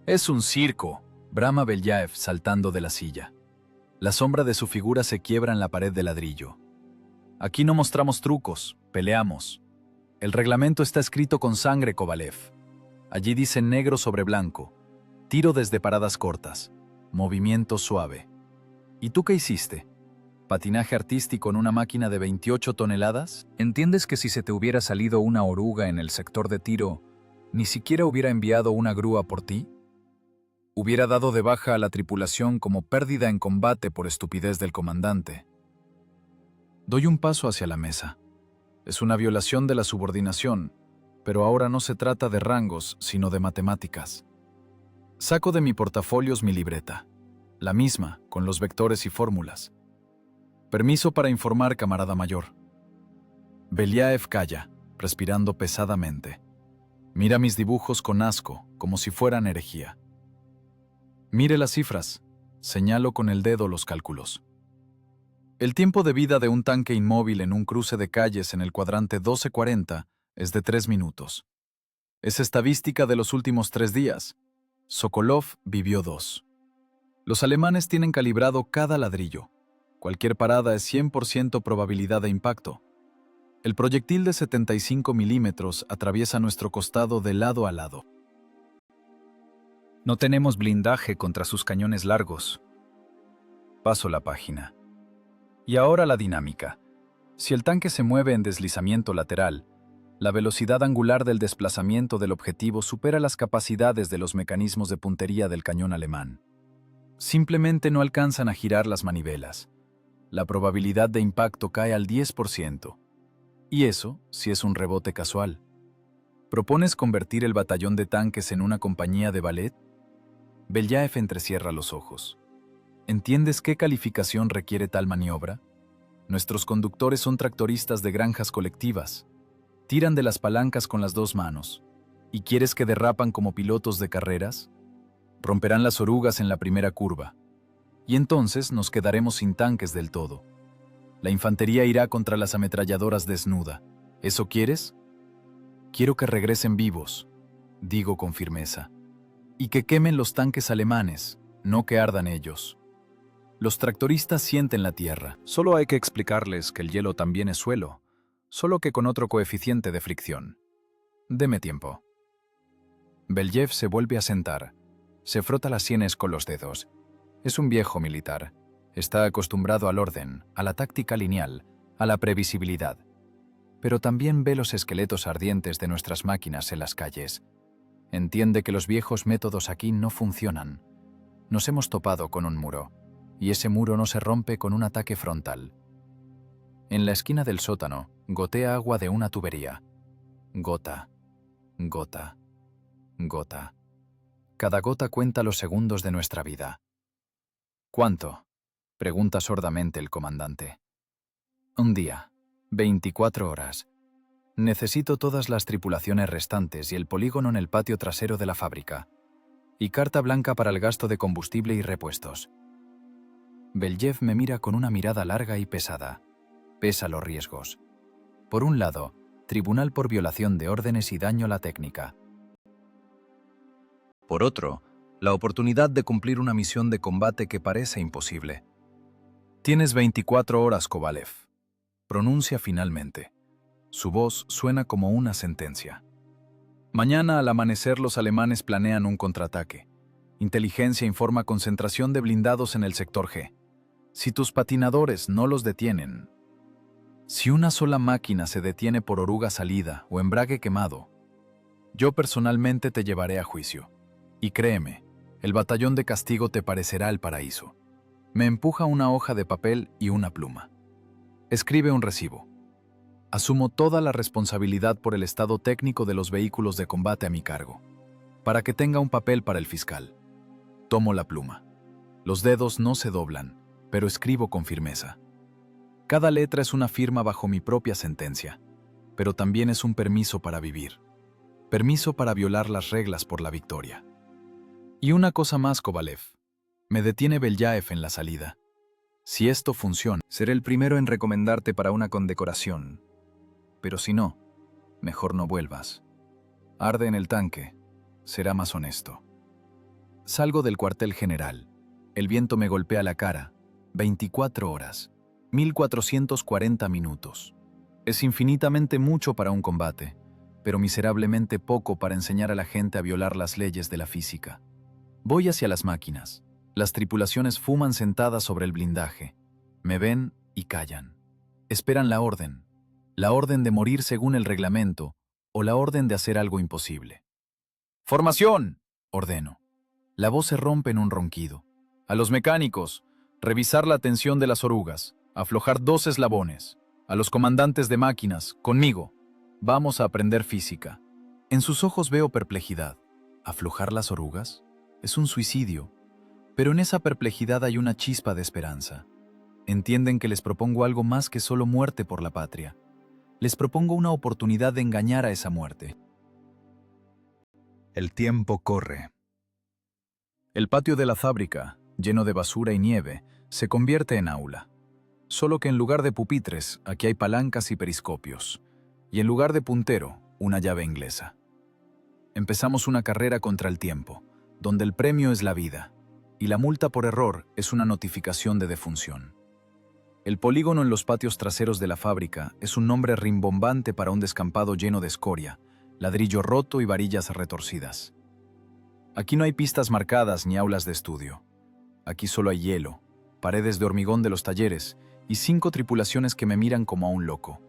[SPEAKER 1] Es un circo, brama Belyaev saltando de la silla. La sombra de su figura se quiebra en la pared de ladrillo. Aquí no mostramos trucos, peleamos. El reglamento está escrito con sangre, Kovalev. Allí dice negro sobre blanco. Tiro desde paradas cortas. Movimiento suave. ¿Y tú qué hiciste? ¿Patinaje artístico en una máquina de 28 toneladas?
[SPEAKER 2] ¿Entiendes que si se te hubiera salido una oruga en el sector de tiro, ni siquiera hubiera enviado una grúa por ti? Hubiera dado de baja a la tripulación como pérdida en combate por estupidez del comandante.
[SPEAKER 1] Doy un paso hacia la mesa. Es una violación de la subordinación, pero ahora no se trata de rangos, sino de matemáticas. Saco de mi portafolios mi libreta, la misma, con los vectores y fórmulas. Permiso para informar, camarada mayor. Belyaev calla, respirando pesadamente. Mira mis dibujos con asco, como si fueran herejía. Mire las cifras. Señalo con el dedo los cálculos. El tiempo de vida de un tanque inmóvil en un cruce de calles en el cuadrante 1240 es de 3 minutos. Es estadística de los últimos 3 días. Sokolov vivió 2. Los alemanes tienen calibrado cada ladrillo. Cualquier parada es 100% probabilidad de impacto. El proyectil de 75 milímetros atraviesa nuestro costado de lado a lado. No tenemos blindaje contra sus cañones largos. Paso la página. Y ahora la dinámica. Si el tanque se mueve en deslizamiento lateral, la velocidad angular del desplazamiento del objetivo supera las capacidades de los mecanismos de puntería del cañón alemán. Simplemente no alcanzan a girar las manivelas. La probabilidad de impacto cae al 10%. Y eso, si es un rebote casual. ¿Propones convertir el batallón de tanques en una compañía de ballet? Belyaev entrecierra los ojos. ¿Entiendes qué calificación requiere tal maniobra? Nuestros conductores son tractoristas de granjas colectivas. Tiran de las palancas con las 2 manos. ¿Y quieres que derrapan como pilotos de carreras? Romperán las orugas en la primera curva. Y entonces nos quedaremos sin tanques del todo. La infantería irá contra las ametralladoras desnuda. ¿Eso quieres? Quiero que regresen vivos, digo con firmeza. Y que quemen los tanques alemanes, no que ardan ellos. Los tractoristas sienten la tierra. Solo hay que explicarles que el hielo también es suelo, solo que con otro coeficiente de fricción. Deme tiempo. Belyaev se vuelve a sentar. Se frota las sienes con los dedos. Es un viejo militar. Está acostumbrado al orden, a la táctica lineal, a la previsibilidad. Pero también ve los esqueletos ardientes de nuestras máquinas en las calles. Entiende que los viejos métodos aquí no funcionan. Nos hemos topado con un muro, y ese muro no se rompe con un ataque frontal. En la esquina del sótano gotea agua de una tubería. Gota, gota, gota. Cada gota cuenta los segundos de nuestra vida. ¿Cuánto?, pregunta sordamente el comandante. Un día, 24 horas. Necesito todas las tripulaciones restantes y el polígono en el patio trasero de la fábrica. Y carta blanca para el gasto de combustible y repuestos. Belyaev me mira con una mirada larga y pesada. Pesa los riesgos. Por un lado, tribunal por violación de órdenes y daño a la técnica. Por otro, la oportunidad de cumplir una misión de combate que parece imposible. Tienes 24 horas, Kovalev. Pronuncia finalmente. Su voz suena como una sentencia. Mañana al amanecer los alemanes planean un contraataque. Inteligencia informa concentración de blindados en el sector G. Si tus patinadores no los detienen, si una sola máquina se detiene por oruga salida o embrague quemado, yo personalmente te llevaré a juicio. Y créeme, el batallón de castigo te parecerá el paraíso. Me empuja una hoja de papel y una pluma. Escribe un recibo. Asumo toda la responsabilidad por el estado técnico de los vehículos de combate a mi cargo, para que tenga un papel para el fiscal. Tomo la pluma. Los dedos no se doblan, pero escribo con firmeza. Cada letra es una firma bajo mi propia sentencia.
[SPEAKER 2] pero también es un permiso para vivir. Permiso para violar las reglas por la victoria. Y una cosa más, Kovalev. Me detiene Belyaev en la salida. Si esto funciona,
[SPEAKER 1] Seré el primero en recomendarte para una condecoración. Pero si no, mejor no vuelvas. Arde en el tanque. Será más honesto.
[SPEAKER 2] salgo del cuartel general. El viento me golpea la cara. 24 horas. 1440 minutos. Es infinitamente mucho para un combate, pero miserablemente poco para enseñar a la gente a violar las leyes de la física. Voy hacia las máquinas. Las tripulaciones fuman sentadas sobre el blindaje. Me ven y callan. Esperan la orden de morir según el reglamento o la orden de hacer algo imposible. ¡Formación!, ordeno. La voz se rompe en un ronquido. A los mecánicos, revisar la tensión de las orugas, aflojar 2 eslabones. A los comandantes de máquinas, conmigo. Vamos a aprender física. En sus ojos veo perplejidad. ¿Aflojar las orugas? Es un suicidio. Pero en esa perplejidad hay una chispa de esperanza. Entienden que les propongo algo más que solo muerte por la patria. Les propongo una oportunidad de engañar a esa muerte.
[SPEAKER 1] El tiempo corre.
[SPEAKER 2] El patio de la fábrica, lleno de basura y nieve, se convierte en aula. Solo que en lugar de pupitres, aquí hay palancas y periscopios. Y en lugar de puntero, una llave inglesa. Empezamos una carrera contra el tiempo, donde el premio es la vida, y la multa por error es una notificación de defunción. El polígono en los patios traseros de la fábrica es un nombre rimbombante para un descampado lleno de escoria, ladrillo roto y varillas retorcidas. Aquí no hay pistas marcadas ni aulas de estudio. Aquí solo hay hielo, paredes de hormigón de los talleres y 5 tripulaciones que me miran como a un loco.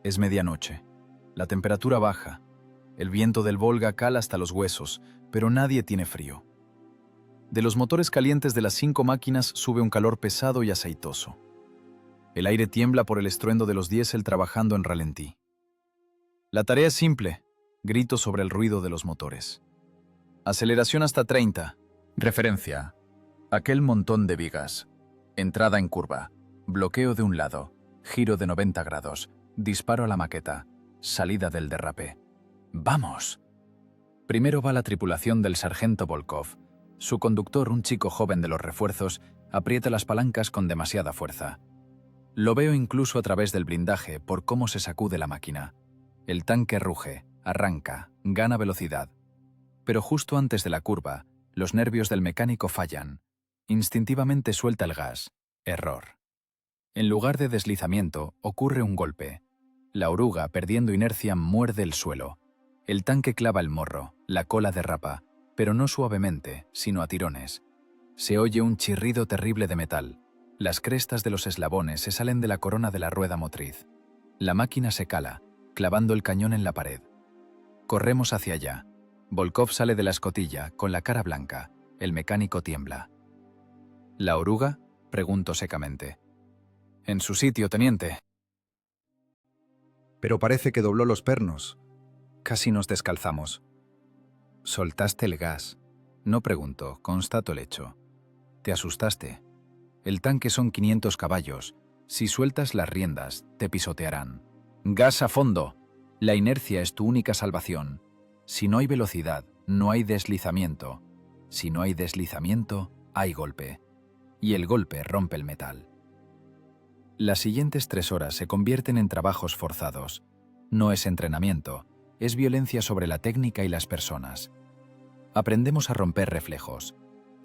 [SPEAKER 2] Es medianoche. La temperatura baja. El viento del Volga cala hasta los huesos, pero nadie tiene frío. De los motores calientes de las 5 máquinas sube un calor pesado y aceitoso. El aire tiembla por el estruendo de los diésel trabajando en ralentí. La tarea es simple, grito sobre el ruido de los motores. Aceleración hasta 30. Referencia. Aquel montón de vigas. Entrada en curva. Bloqueo de un lado. Giro de 90 grados. Disparo a la maqueta. Salida del derrape. ¡Vamos! Primero va la tripulación del sargento Volkov. Su conductor, un chico joven de los refuerzos, aprieta las palancas con demasiada fuerza. Lo veo incluso a través del blindaje por cómo se sacude la máquina. El tanque ruge, arranca, gana velocidad. Pero justo antes de la curva, los nervios del mecánico fallan. Instintivamente suelta el gas. Error. En lugar de deslizamiento, ocurre un golpe. La oruga, perdiendo inercia, muerde el suelo. El tanque clava el morro, la cola derrapa, pero no suavemente, sino a tirones. Se oye un chirrido terrible de metal. Las crestas de los eslabones se salen de la corona de la rueda motriz. La máquina se cala, clavando el cañón en la pared. Corremos hacia allá. Volkov sale de la escotilla, con la cara blanca. El mecánico tiembla. ¿La oruga?, pregunto secamente. En su sitio, teniente.
[SPEAKER 1] Pero parece que dobló los pernos.
[SPEAKER 2] Casi nos descalzamos. Soltaste el gas. No pregunto, constato el hecho. Te asustaste. El tanque son 500 caballos. Si sueltas las riendas, te pisotearán. Gas a fondo. La inercia es tu única salvación. Si no hay velocidad, no hay deslizamiento. Si no hay deslizamiento, hay golpe. Y el golpe rompe el metal. Las siguientes 3 horas se convierten en trabajos forzados. No es entrenamiento, es violencia sobre la técnica y las personas. Aprendemos a romper reflejos.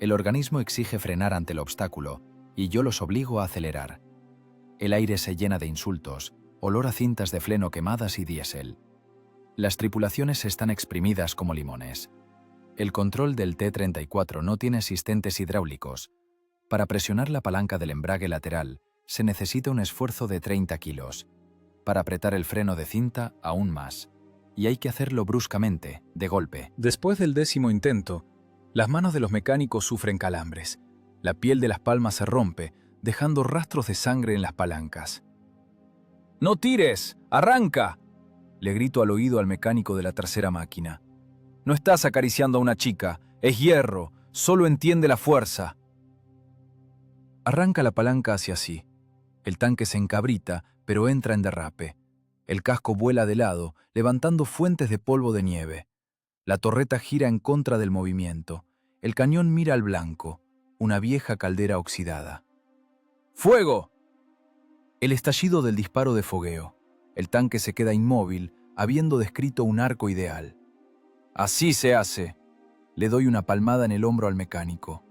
[SPEAKER 2] El organismo exige frenar ante el obstáculo, y yo los obligo a acelerar. El aire se llena de insultos, olor a cintas de freno quemadas y diésel. Las tripulaciones están exprimidas como limones. El control del T-34 no tiene asistentes hidráulicos. Para presionar la palanca del embrague lateral, se necesita un esfuerzo de 30 kilos. Para apretar el freno de cinta, aún más. Y hay que hacerlo bruscamente, de golpe. Después del 10º intento, las manos de los mecánicos sufren calambres. La piel de las palmas se rompe, dejando rastros de sangre en las palancas. ¡No tires! ¡Arranca!, le grito al oído al mecánico de la tercera máquina. No estás acariciando a una chica, es hierro, solo entiende la fuerza. Arranca la palanca hacia sí. El tanque se encabrita, pero entra en derrape. El casco vuela de lado, levantando fuentes de polvo de nieve. La torreta gira en contra del movimiento. El cañón mira al blanco, una vieja caldera oxidada. ¡Fuego! El estallido del disparo de fogueo. El tanque se queda inmóvil, habiendo descrito un arco ideal. Así se hace. Le doy una palmada en el hombro al mecánico.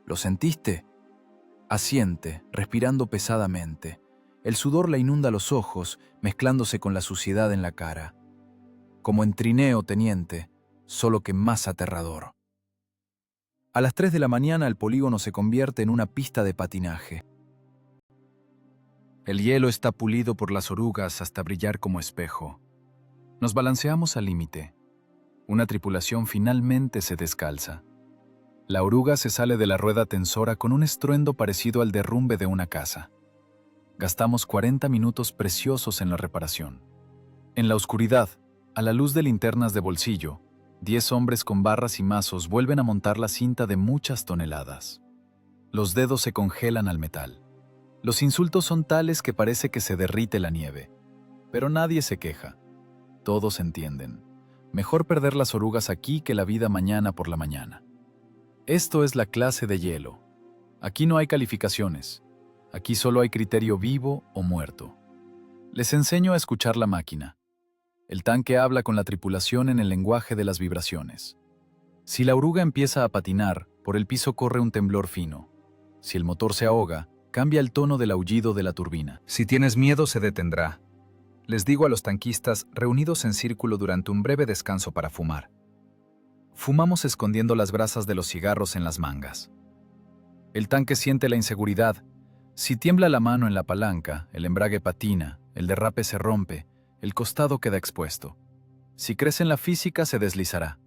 [SPEAKER 2] ¿Lo sentiste? Asiente, respirando pesadamente. El sudor le inunda los ojos, mezclándose con la suciedad en la cara. Como en trineo, teniente, solo que más aterrador. A las 3 de la mañana el polígono se convierte en una pista de patinaje. El hielo está pulido por las orugas hasta brillar como espejo. Nos balanceamos al límite. Una tripulación finalmente se descalza. La oruga se sale de la rueda tensora con un estruendo parecido al derrumbe de una casa. Gastamos 40 minutos preciosos en la reparación. En la oscuridad, a la luz de linternas de bolsillo, 10 hombres con barras y mazos vuelven a montar la cinta de muchas toneladas. Los dedos se congelan al metal. Los insultos son tales que parece que se derrite la nieve. Pero nadie se queja. Todos entienden. Mejor perder las orugas aquí que la vida mañana por la mañana. Esto es la clase de hielo. Aquí no hay calificaciones. Aquí solo hay criterio vivo o muerto. Les enseño a escuchar la máquina. El tanque habla con la tripulación en el lenguaje de las vibraciones. Si la oruga empieza a patinar, por el piso corre un temblor fino. Si el motor se ahoga, cambia el tono del aullido de la turbina.
[SPEAKER 1] Si tienes miedo, se detendrá. Les digo a los tanquistas reunidos en círculo durante un breve descanso para fumar. Fumamos escondiendo las brasas de los cigarros en las mangas. El tanque siente la inseguridad. Si tiembla la mano en la palanca, el embrague patina, el derrape se rompe, el costado queda expuesto. Si crece en la física, se deslizará.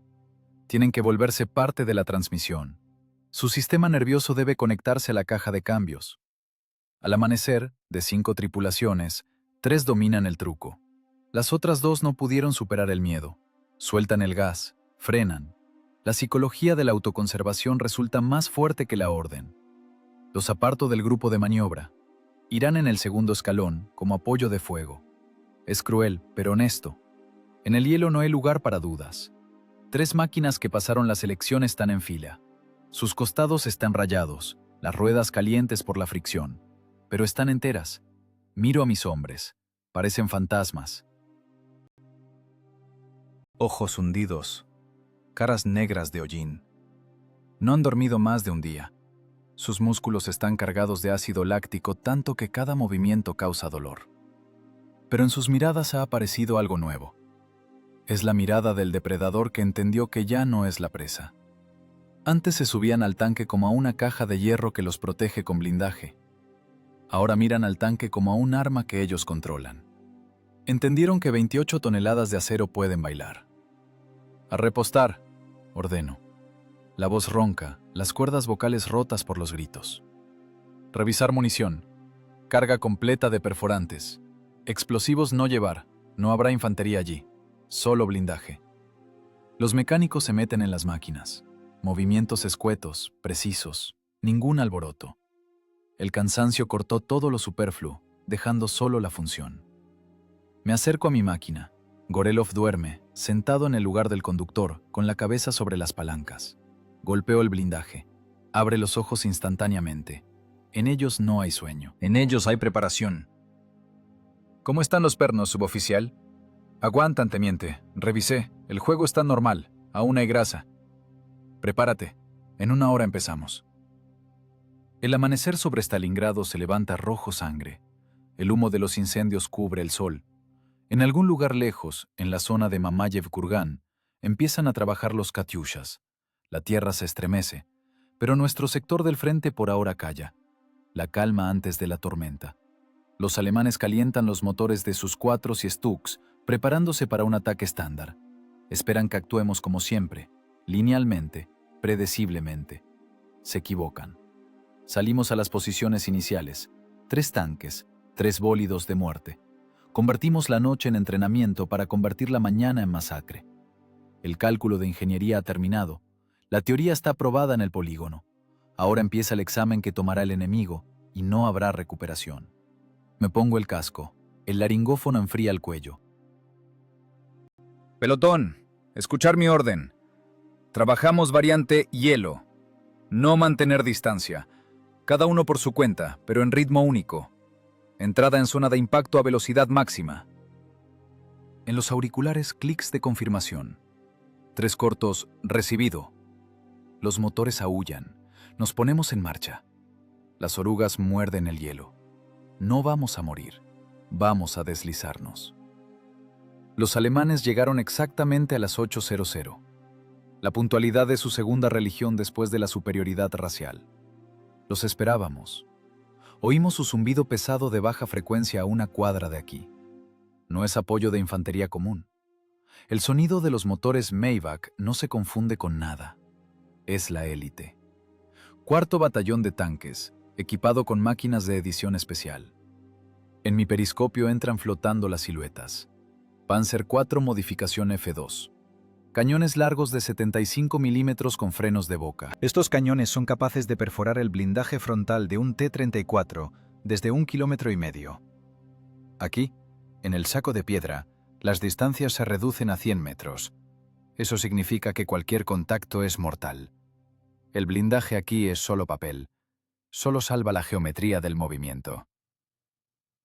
[SPEAKER 1] Tienen que volverse parte de la transmisión. Su sistema nervioso debe conectarse a la caja de cambios. Al amanecer, de 5 tripulaciones, 3 dominan el truco. Las otras 2 no pudieron superar el miedo. Sueltan el gas, frenan. La psicología de la autoconservación resulta más fuerte que la orden. Los aparto del grupo de maniobra. Irán en el segundo escalón, como apoyo de fuego. Es cruel, pero honesto. En el hielo no hay lugar para dudas. 3 máquinas que pasaron la selección están en fila. Sus costados están rayados, las ruedas calientes por la fricción. Pero están enteras. Miro a mis hombres. Parecen fantasmas. Ojos hundidos. Caras negras de hollín. No han dormido más de un día. Sus músculos están cargados de ácido láctico tanto que cada movimiento causa dolor. Pero en sus miradas ha aparecido algo nuevo. Es la mirada del depredador que entendió que ya no es la presa. Antes se subían al tanque como a una caja de hierro que los protege con blindaje. Ahora miran al tanque como a un arma que ellos controlan. Entendieron que 28 toneladas de acero pueden bailar. A repostar, ordeno. La voz ronca, las cuerdas vocales rotas por los gritos. Revisar munición. Carga completa de perforantes. Explosivos no llevar. No habrá infantería allí. Solo blindaje. Los mecánicos se meten en las máquinas. Movimientos escuetos, precisos. Ningún alboroto. El cansancio cortó todo lo superfluo, dejando solo la función. Me acerco a mi máquina. Gorelov duerme, sentado en el lugar del conductor, con la cabeza sobre las palancas. Golpeo el blindaje. Abre los ojos instantáneamente. En ellos no hay sueño. En ellos hay preparación. ¿Cómo están los pernos, suboficial? Aguantan, teniente. Revisé. El juego está normal. Aún hay grasa. Prepárate. En 1 hora empezamos. El amanecer sobre Stalingrado se levanta rojo sangre. El humo de los incendios cubre el sol. En algún lugar lejos, en la zona de Mamayev-Kurgan, empiezan a trabajar los katyushas. La tierra se estremece, pero nuestro sector del frente por ahora calla. La calma antes de la tormenta. Los alemanes calientan los motores de sus Quattros y Stuks, preparándose para un ataque estándar. Esperan que actuemos como siempre, linealmente, predeciblemente. Se equivocan. Salimos a las posiciones iniciales. 3 tanques, 3 bólidos de muerte. Convertimos la noche en entrenamiento para convertir la mañana en masacre. El cálculo de ingeniería ha terminado. La teoría está aprobada en el polígono. Ahora empieza el examen que tomará el enemigo y no habrá recuperación. Me pongo el casco.
[SPEAKER 2] El laringófono enfría el cuello.
[SPEAKER 1] Pelotón, escuchar mi orden. Trabajamos variante hielo. No mantener distancia. Cada uno por su cuenta, pero en ritmo único. Entrada en zona de impacto a velocidad máxima.
[SPEAKER 2] En los auriculares, clics de confirmación. 3 cortos, recibido. Los motores aúllan. Nos ponemos en marcha. Las orugas muerden el hielo. No vamos a morir. Vamos a deslizarnos. Los alemanes llegaron exactamente a las 8:00. La puntualidad es su segunda religión después de la superioridad racial. Los esperábamos. Oímos su zumbido pesado de baja frecuencia a una cuadra de aquí. No es apoyo de infantería común. El sonido de los motores Maybach no se confunde con nada. Es la élite. 4º batallón de tanques, equipado con máquinas de edición especial. En mi periscopio entran flotando las siluetas. Panzer IV modificación F2. Cañones largos de 75 milímetros con frenos de boca.
[SPEAKER 1] Estos cañones son capaces de perforar el blindaje frontal de un T-34 desde 1,5 kilómetros. Aquí, en el saco de piedra, las distancias se reducen a 100 metros. Eso significa que cualquier contacto es mortal. El blindaje aquí es solo papel. Solo salva la geometría del movimiento.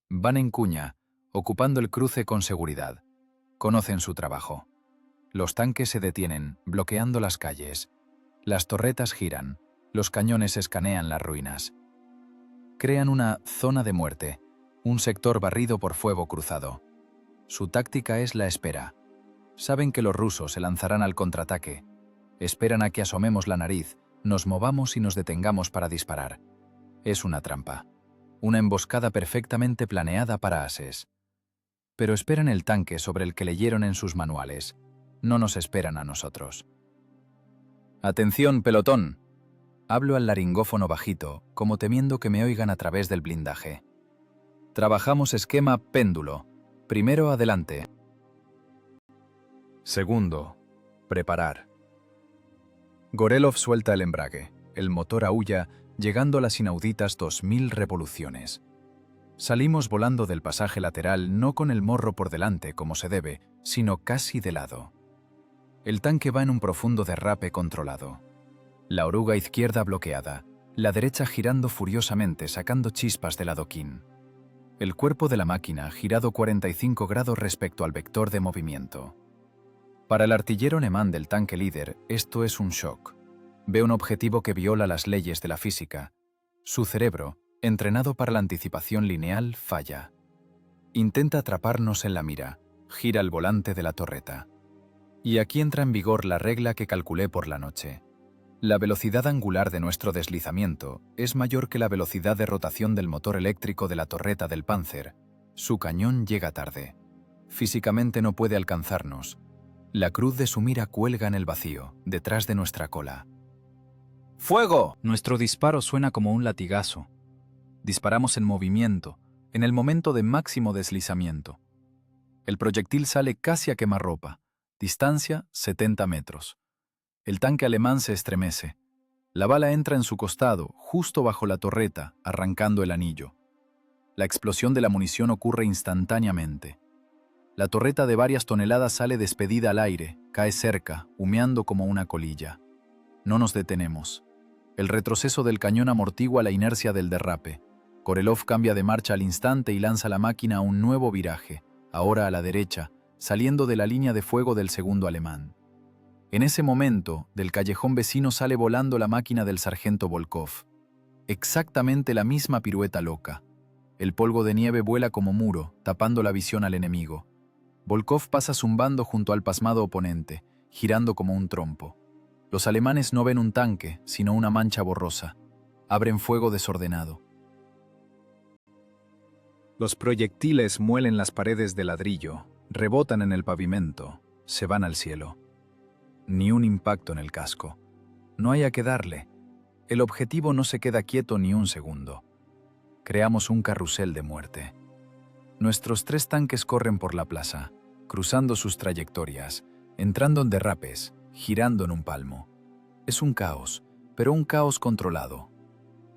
[SPEAKER 1] Van en cuña, ocupando el cruce con seguridad. Conocen su trabajo. Los tanques se detienen, bloqueando las calles. Las torretas giran. Los cañones escanean las ruinas. Crean una zona de muerte, un sector barrido por fuego cruzado. Su táctica es la espera. Saben que los rusos se lanzarán al contraataque. Esperan a que asomemos la nariz, nos movamos y nos detengamos para disparar. Es una trampa. Una emboscada perfectamente planeada para ases. Pero esperan el tanque sobre el que leyeron en sus manuales. No nos esperan a nosotros. «Atención, pelotón». Hablo al laringófono bajito, como temiendo que me oigan a través del blindaje. Trabajamos esquema péndulo. Primero adelante. Segundo, preparar. Gorelov suelta el embrague. El motor aúlla, llegando a las inauditas 2000 revoluciones. Salimos volando del pasaje lateral no con el morro por delante como se debe, sino casi de lado. El tanque va en un profundo derrape controlado. La oruga izquierda bloqueada, la derecha girando furiosamente sacando chispas del adoquín. El cuerpo de la máquina girado 45 grados respecto al vector de movimiento. Para el artillero alemán del tanque líder, esto es un shock. Ve un objetivo que viola las leyes de la física. Su cerebro, entrenado para la anticipación lineal, falla. Intenta atraparnos en la mira, gira el volante de la torreta. Y aquí entra en vigor la regla que calculé por la noche. La velocidad angular de nuestro deslizamiento es mayor que la velocidad de rotación del motor eléctrico de la torreta del Panzer. Su cañón llega tarde. Físicamente no puede alcanzarnos. La cruz de su mira cuelga en el vacío, detrás de nuestra cola. ¡Fuego! Nuestro disparo suena como un latigazo. Disparamos en movimiento, en el momento de máximo deslizamiento. El proyectil sale casi a quemarropa. Distancia 70 metros. El tanque alemán se estremece. La bala entra en su costado, justo bajo la torreta, arrancando el anillo. La explosión de la munición ocurre instantáneamente. La torreta de varias toneladas sale despedida al aire, cae cerca, humeando como una colilla. No nos detenemos. El retroceso del cañón amortigua la inercia del derrape. Gorelov cambia de marcha al instante y lanza la máquina a un nuevo viraje, ahora a la derecha, saliendo de la línea de fuego del segundo alemán. En ese momento, del callejón vecino sale volando la máquina del sargento Volkov. Exactamente la misma pirueta loca. El polvo de nieve vuela como muro, tapando la visión al enemigo. Volkov pasa zumbando junto al pasmado oponente, girando como un trompo. Los alemanes no ven un tanque, sino una mancha borrosa. Abren fuego desordenado. Los proyectiles muelen las paredes de ladrillo, rebotan en el pavimento, se van al cielo. Ni un impacto en el casco. No hay a qué darle. El objetivo no se queda quieto ni un segundo. Creamos un carrusel de muerte. Nuestros 3 tanques corren por la plaza, cruzando sus trayectorias, entrando en derrapes, girando en un palmo. Es un caos, pero un caos controlado.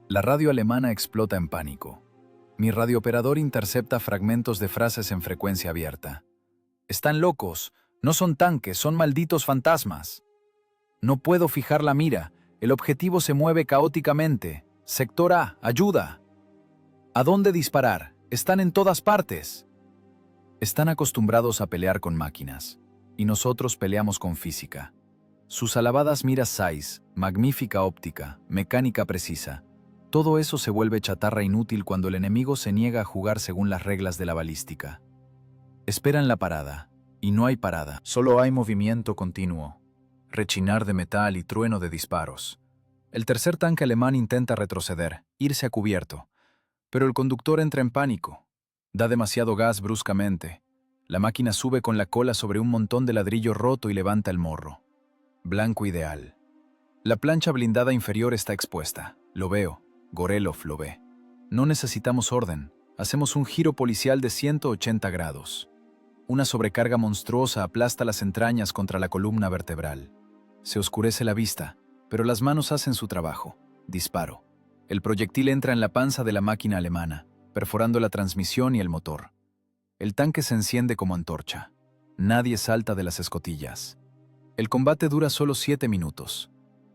[SPEAKER 1] La radio alemana explota en pánico.
[SPEAKER 2] Mi radiooperador intercepta fragmentos de frases en frecuencia abierta. Están locos, no son tanques, son malditos fantasmas. No puedo fijar la mira, el objetivo se mueve caóticamente. Sector A, ayuda. ¿A dónde disparar? Están en todas partes. Están acostumbrados a pelear con máquinas, y nosotros peleamos con física. Sus alabadas miras Zeiss, magnífica óptica, mecánica precisa. Todo eso se vuelve chatarra inútil cuando el enemigo se niega a jugar según las reglas de la balística. Esperan la parada, y no hay parada.
[SPEAKER 1] Solo hay movimiento continuo, rechinar de metal y trueno de disparos. El tercer tanque alemán intenta retroceder, irse a cubierto, pero el conductor entra en pánico. Da demasiado gas bruscamente. La máquina sube con la cola sobre un montón de ladrillo roto y levanta el morro. Blanco ideal. La plancha blindada inferior está expuesta. Lo veo. Gorelov lo ve. No necesitamos orden. Hacemos un giro policial de 180 grados. Una sobrecarga monstruosa aplasta las entrañas contra la columna vertebral. Se oscurece la vista, pero las manos hacen su trabajo. Disparo. El proyectil entra en la panza de la máquina alemana, perforando la transmisión y el motor. El tanque se enciende como antorcha. Nadie salta de las escotillas. El combate dura solo 7 minutos.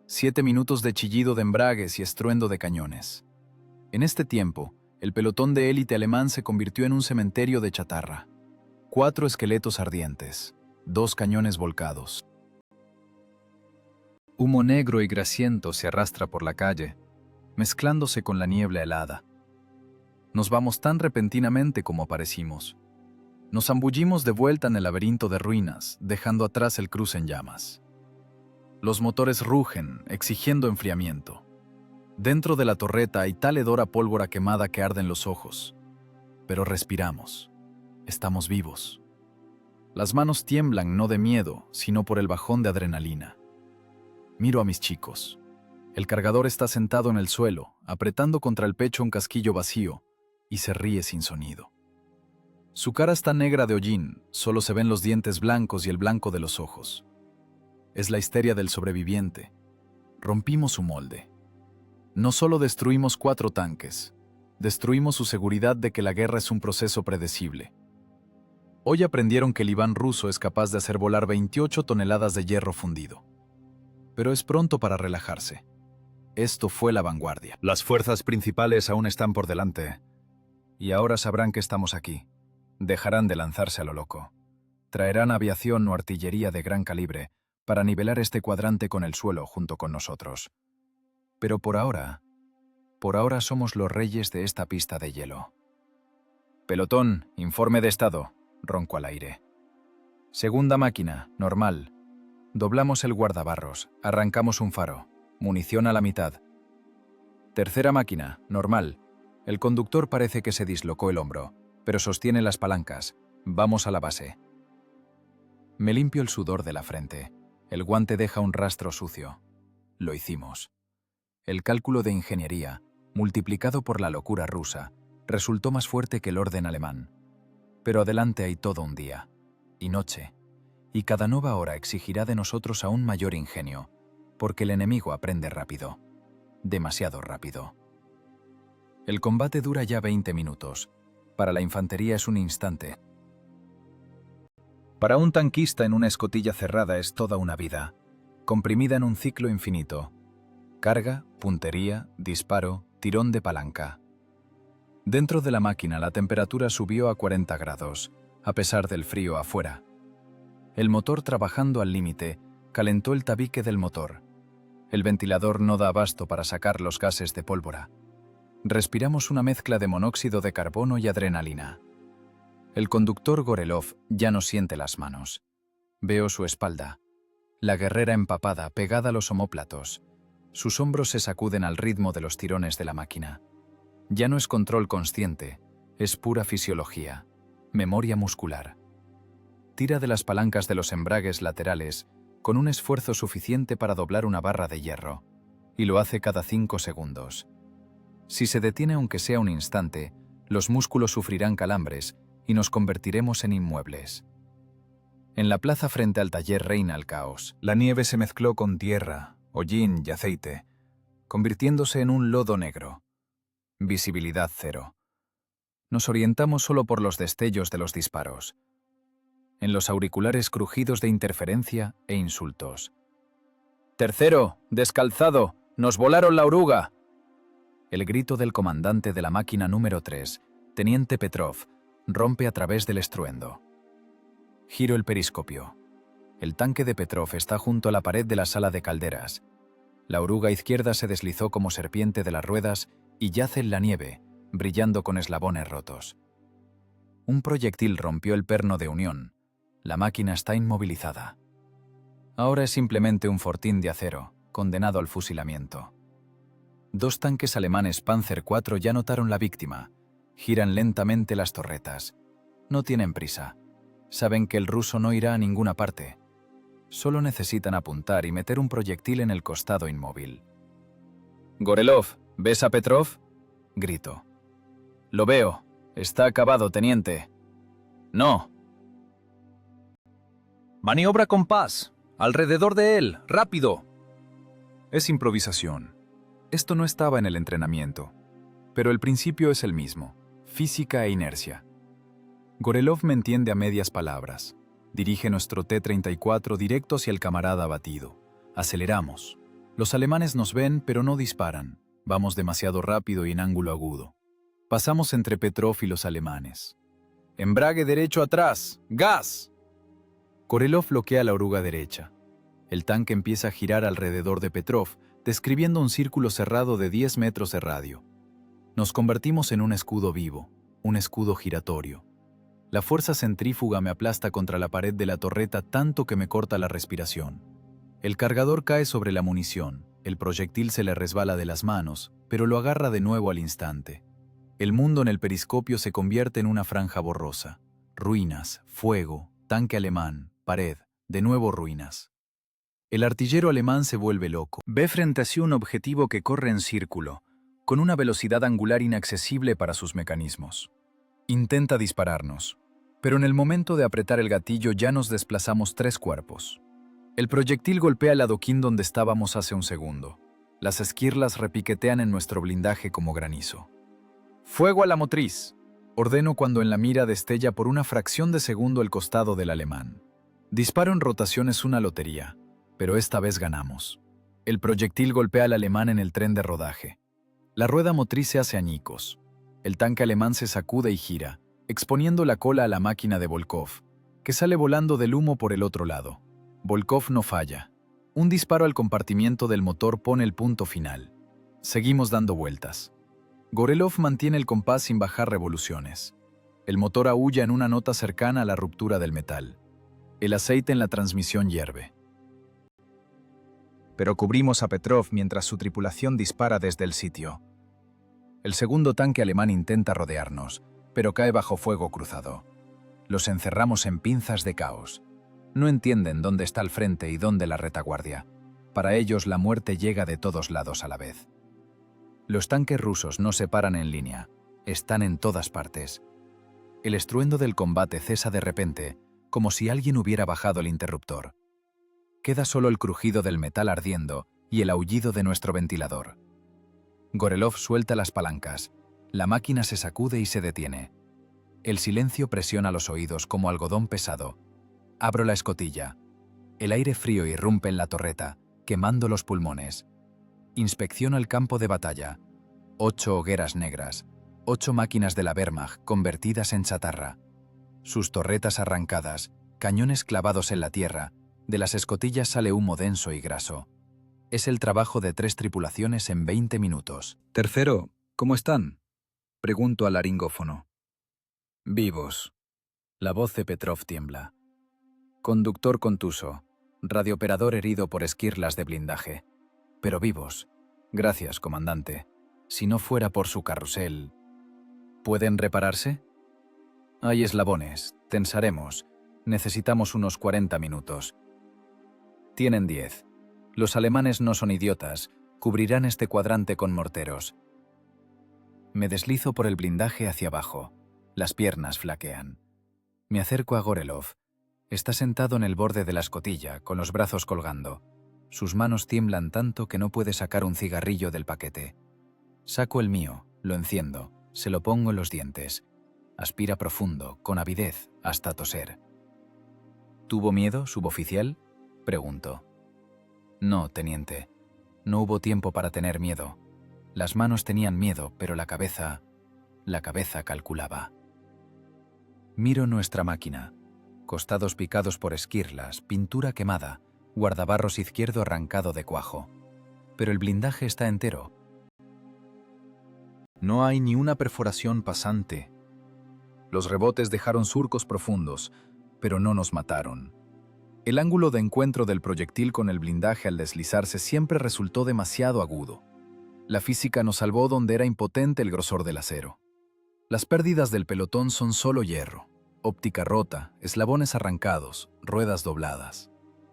[SPEAKER 1] 7 minutos de chillido de embragues y estruendo de cañones. En este tiempo, el pelotón de élite alemán se convirtió en un cementerio de chatarra. 4 esqueletos ardientes, 2 cañones volcados. Humo negro y grasiento se arrastra por la calle, mezclándose con la niebla helada. Nos vamos tan repentinamente como aparecimos. Nos zambullimos de vuelta en el laberinto de ruinas, dejando atrás el cruce en llamas. Los motores rugen, exigiendo enfriamiento. Dentro de la torreta hay tal hedor a pólvora quemada que arden los ojos. Pero respiramos. Estamos vivos. Las manos tiemblan no de miedo, sino por el bajón de adrenalina. Miro a mis chicos. El cargador está sentado en el suelo, apretando contra el pecho un casquillo vacío, y se ríe sin sonido. Su cara está negra de hollín, solo se ven los dientes blancos y el blanco de los ojos. Es la histeria del sobreviviente. Rompimos su molde. No solo destruimos 4 tanques, destruimos su seguridad de que la guerra es un proceso predecible. Hoy aprendieron que el Iván ruso es capaz de hacer volar 28 toneladas de hierro fundido. Pero es pronto para relajarse. Esto fue la vanguardia.
[SPEAKER 2] Las fuerzas principales aún están por delante.
[SPEAKER 1] Y ahora sabrán que estamos aquí. Dejarán de lanzarse a lo loco. Traerán aviación o artillería de gran calibre para nivelar este cuadrante con el suelo junto con nosotros. Pero por ahora somos los reyes de esta pista de hielo. Pelotón, informe de estado, ronco al aire. Segunda máquina, normal. Doblamos el guardabarros, arrancamos un faro, munición a la mitad. Tercera máquina, normal. El conductor parece que se dislocó el hombro, pero sostiene las palancas. Vamos a la base. Me limpio el sudor de la frente. El guante deja un rastro sucio. Lo hicimos. El cálculo de ingeniería, multiplicado por la locura rusa, resultó más fuerte que el orden alemán. Pero adelante hay todo un día, y noche, y cada nueva hora exigirá de nosotros aún mayor ingenio, porque el enemigo aprende rápido, demasiado rápido. El combate dura ya 20 minutos. Para la infantería es un instante. Para un tanquista en una escotilla cerrada es toda una vida, comprimida en un ciclo infinito. Carga, puntería, disparo, tirón de palanca. Dentro de la máquina la temperatura subió a 40 grados, a pesar del frío afuera. El motor trabajando al límite calentó el tabique del motor. El ventilador no da abasto para sacar los gases de pólvora. Respiramos una mezcla de monóxido de carbono y adrenalina. El conductor Gorelov ya no siente las manos. Veo su espalda. La guerrera empapada, pegada a los omóplatos. Sus hombros se sacuden al ritmo de los tirones de la máquina. Ya no es control consciente, es pura fisiología, memoria muscular. Tira de las palancas de los embragues laterales con un esfuerzo suficiente para doblar una barra de hierro, y lo hace cada 5 segundos. Si se detiene aunque sea un instante, los músculos sufrirán calambres y nos convertiremos en inmuebles. En la plaza frente al taller reina el caos. La nieve se mezcló con tierra, hollín y aceite, convirtiéndose en un lodo negro. Visibilidad cero.
[SPEAKER 2] Nos orientamos solo por los destellos de los disparos. En los auriculares crujidos de interferencia e insultos. «Tercero, descalzado, nos volaron la oruga». El grito del comandante de la máquina número 3, teniente Petrov, rompe a través del estruendo. Giro el periscopio. El tanque de Petrov está junto a la pared de la sala de calderas. La oruga izquierda se deslizó como serpiente de las ruedas y yace en la nieve, brillando con eslabones rotos. Un proyectil rompió el perno de unión. La máquina está inmovilizada. Ahora es simplemente un fortín de acero, condenado al fusilamiento. 2 tanques alemanes Panzer IV ya notaron la víctima. Giran lentamente las torretas. No tienen prisa. Saben que el ruso no irá a ninguna parte. Solo necesitan apuntar y meter un proyectil en el costado inmóvil. «Gorelov, ¿ves a Petrov?», grito. «Lo veo. Está acabado, teniente». «No».
[SPEAKER 1] «Maniobra con paz. Alrededor de él. ¡Rápido!». Es improvisación. Esto no estaba en el entrenamiento. Pero el principio es el mismo. Física e inercia. Gorelov me entiende a medias palabras. Dirige nuestro T-34 directo hacia el camarada abatido. Aceleramos. Los alemanes nos ven, pero no disparan. Vamos demasiado rápido y en ángulo agudo. Pasamos entre Petrov y los alemanes. «Embrague derecho atrás. ¡Gas!». Gorelov bloquea la oruga derecha. El tanque empieza a girar alrededor de Petrov, describiendo un círculo cerrado de 10 metros de radio. Nos convertimos en un escudo vivo, un escudo giratorio. La fuerza centrífuga me aplasta contra la pared de la torreta tanto que me corta la respiración. El cargador cae sobre la munición, el proyectil se le resbala de las manos, pero lo agarra de nuevo al instante. El mundo en el periscopio se convierte en una franja borrosa. Ruinas, fuego, tanque alemán, pared, de nuevo ruinas. El artillero alemán se vuelve loco. Ve frente a sí un objetivo que corre en círculo, con una velocidad angular inaccesible para sus mecanismos. Intenta dispararnos, pero en el momento de apretar el gatillo ya nos desplazamos 3 cuerpos. El proyectil golpea el adoquín donde estábamos hace un segundo. Las esquirlas repiquetean en nuestro blindaje como granizo. «¡Fuego a la motriz!», ordeno cuando en la mira destella por una fracción de segundo el costado del alemán. Disparo en rotación es una lotería, pero esta vez ganamos. El proyectil golpea al alemán en el tren de rodaje. La rueda motriz se hace añicos. El tanque alemán se sacude y gira, exponiendo la cola a la máquina de Volkov, que sale volando del humo por el otro lado. Volkov no falla. Un disparo al compartimiento del motor pone el punto final. Seguimos dando vueltas. Gorelov mantiene el compás sin bajar revoluciones. El motor aúlla en una nota cercana a la ruptura del metal. El aceite en la transmisión hierve. Pero cubrimos a Petrov mientras su tripulación dispara desde el sitio. El segundo tanque alemán intenta rodearnos, pero cae bajo fuego cruzado. Los encerramos en pinzas de caos. No entienden dónde está el frente y dónde la retaguardia. Para ellos la muerte llega de todos lados a la vez. Los tanques rusos no se paran en línea, están en todas partes. El estruendo del combate cesa de repente, como si alguien hubiera bajado el interruptor. Queda solo el crujido del metal ardiendo y el aullido de nuestro ventilador. Gorelov suelta las palancas. La máquina se sacude y se detiene. El silencio presiona los oídos como algodón pesado. Abro la escotilla. El aire frío irrumpe en la torreta, quemando los pulmones. Inspecciono el campo de batalla. 8 hogueras negras, 8 máquinas de la Wehrmacht convertidas en chatarra. Sus torretas arrancadas, cañones clavados en la tierra, de las escotillas sale humo denso y graso. Es el trabajo de 3 tripulaciones en 20 minutos.
[SPEAKER 2] «Tercero, ¿cómo están?», pregunto al laringófono.
[SPEAKER 1] «Vivos». La voz de Petrov tiembla. Conductor contuso, radiooperador herido por esquirlas de blindaje. Pero vivos. Gracias, comandante. Si no fuera por su carrusel... ¿Pueden repararse? Hay eslabones, tensaremos. Necesitamos unos 40 minutos. Tienen 10. Los alemanes no son idiotas, cubrirán este cuadrante con morteros. Me deslizo por el blindaje hacia abajo. Las piernas flaquean. Me acerco a Gorelov. Está sentado en el borde de la escotilla, con los brazos colgando. Sus manos tiemblan tanto que no puede sacar un cigarrillo del paquete. Saco el mío, lo enciendo, se lo pongo en los dientes.
[SPEAKER 2] Aspira profundo, con avidez, hasta toser. ¿Tuvo miedo, suboficial?, preguntó. No, teniente. No hubo tiempo para tener miedo. Las manos tenían miedo, pero la cabeza calculaba. Miro nuestra máquina. Costados picados por esquirlas, pintura quemada, guardabarros izquierdo arrancado de cuajo. Pero el blindaje está entero.
[SPEAKER 1] No hay ni una perforación pasante. Los rebotes dejaron surcos profundos, pero no nos mataron. El ángulo de encuentro del proyectil con el blindaje al deslizarse siempre resultó demasiado agudo. La física nos salvó donde era impotente el grosor del acero. Las pérdidas del pelotón son solo hierro, óptica rota, eslabones arrancados, ruedas dobladas.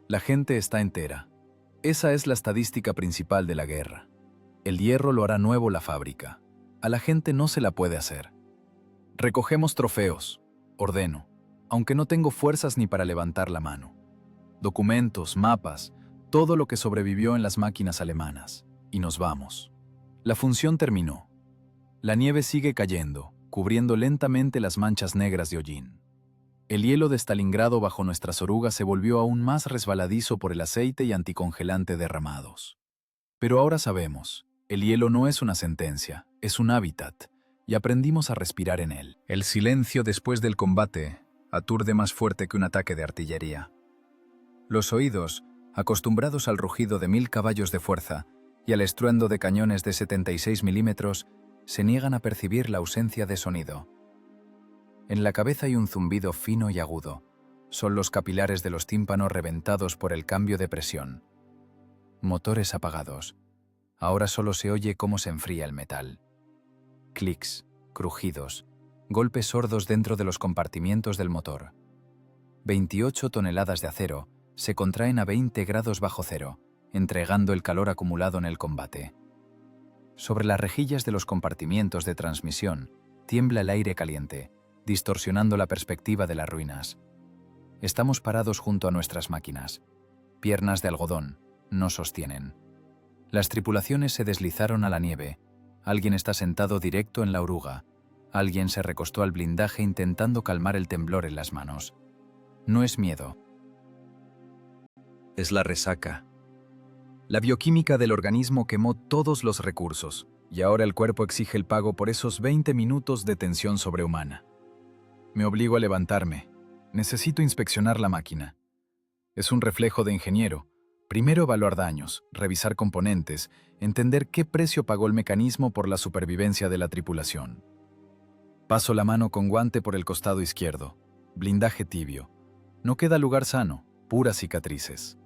[SPEAKER 1] La gente está entera. Esa es la estadística principal de la guerra. El hierro lo hará nuevo la fábrica. A la gente no se la puede hacer. Recogemos trofeos, ordeno, aunque no tengo fuerzas ni para levantar la mano. Documentos, mapas, todo lo que sobrevivió en las máquinas alemanas. Y nos vamos. La función terminó. La nieve sigue cayendo, cubriendo lentamente las manchas negras de hollín. El hielo de Stalingrado bajo nuestras orugas se volvió aún más resbaladizo por el aceite y anticongelante derramados. Pero ahora sabemos, el hielo no es una sentencia, es un hábitat, y aprendimos a respirar en él. El silencio después del combate aturde más fuerte que un ataque de artillería. Los oídos, acostumbrados al rugido de 1000 caballos de fuerza y al estruendo de cañones de 76 milímetros, se niegan a percibir la ausencia de sonido. En la cabeza hay un zumbido fino y agudo. Son los capilares de los tímpanos reventados por el cambio de presión. Motores apagados. Ahora solo se oye cómo se enfría el metal. Clics, crujidos, golpes sordos dentro de los compartimientos del motor. 28 toneladas de acero se contraen a 20 grados bajo cero, entregando el calor acumulado en el combate. Sobre las rejillas de los compartimientos de transmisión tiembla el aire caliente, distorsionando la perspectiva de las ruinas. Estamos parados junto a nuestras máquinas. Piernas de algodón, no sostienen. Las tripulaciones se deslizaron a la nieve. Alguien está sentado directo en la oruga. Alguien se recostó al blindaje intentando calmar el temblor en las manos. No es miedo. Es la resaca. La bioquímica del organismo quemó todos los recursos, y ahora el cuerpo exige el pago por esos 20 minutos de tensión sobrehumana. Me obligo a levantarme. Necesito inspeccionar la máquina. Es un reflejo de ingeniero. Primero evaluar daños, revisar componentes, entender qué precio pagó el mecanismo por la supervivencia de la tripulación. Paso la mano con guante por el costado izquierdo. Blindaje tibio. No queda lugar sano, puras cicatrices.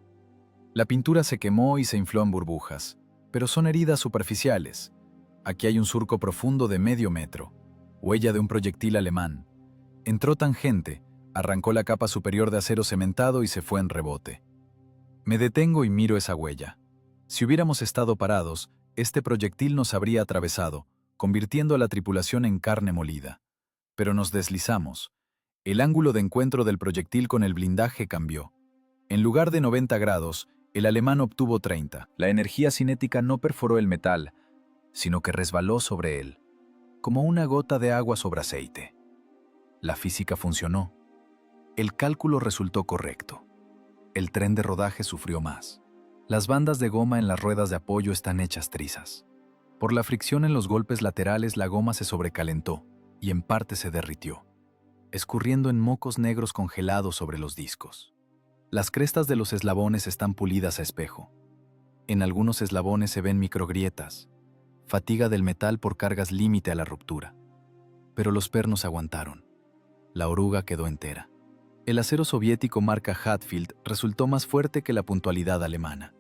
[SPEAKER 1] La pintura se quemó y se infló en burbujas, pero son heridas superficiales. Aquí hay un surco profundo de medio metro, huella de un proyectil alemán. Entró tangente, arrancó la capa superior de acero cementado y se fue en rebote. Me detengo y miro esa huella. Si hubiéramos estado parados, este proyectil nos habría atravesado, convirtiendo a la tripulación en carne molida. Pero nos deslizamos. El ángulo de encuentro del proyectil con el blindaje cambió. En lugar de 90 grados, el alemán obtuvo 30. La energía cinética no perforó el metal, sino que resbaló sobre él, como una gota de agua sobre aceite. La física funcionó. El cálculo resultó correcto. El tren de rodaje sufrió más. Las bandas de goma en las ruedas de apoyo están hechas trizas. Por la fricción en los golpes laterales, la goma se sobrecalentó y en parte se derritió, escurriendo en mocos negros congelados sobre los discos. Las crestas de los eslabones están pulidas a espejo. En algunos eslabones se ven microgrietas, fatiga del metal por cargas límite a la ruptura. Pero los pernos aguantaron. La oruga quedó entera. El acero soviético marca Hatfield resultó más fuerte que la puntualidad alemana.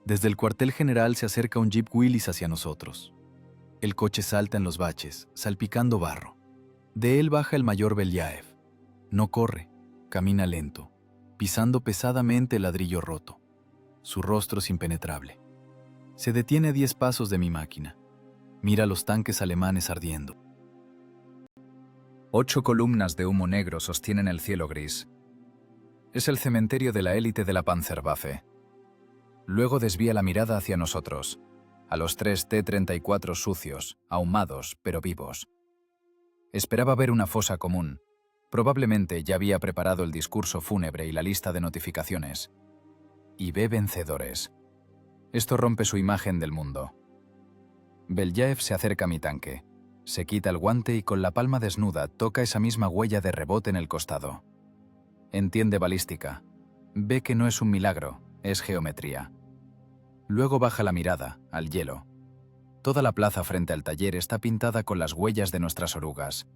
[SPEAKER 1] Desde el cuartel general se acerca un Jeep Willys hacia nosotros. El coche salta en los baches, salpicando barro. De él baja el mayor Belyaev. No corre, camina lento, pisando pesadamente el ladrillo roto. Su rostro es impenetrable. Se detiene a 10 pasos de mi máquina. Mira los tanques alemanes ardiendo. 8 columnas de humo negro sostienen el cielo gris. Es el cementerio de la élite de la Panzerwaffe. Luego desvía la mirada hacia nosotros, a los 3 T-34 sucios, ahumados, pero vivos.
[SPEAKER 2] Esperaba ver una fosa común. Probablemente ya había preparado el discurso fúnebre y la lista de notificaciones. Y ve vencedores. Esto rompe su imagen del mundo. Belyaev se acerca a mi tanque. Se quita el guante y con la palma desnuda toca esa misma huella de rebote en el costado. Entiende balística. Ve que no es un milagro, es geometría. Luego baja la mirada, al hielo. Toda la plaza frente al taller está pintada con las huellas de nuestras orugas.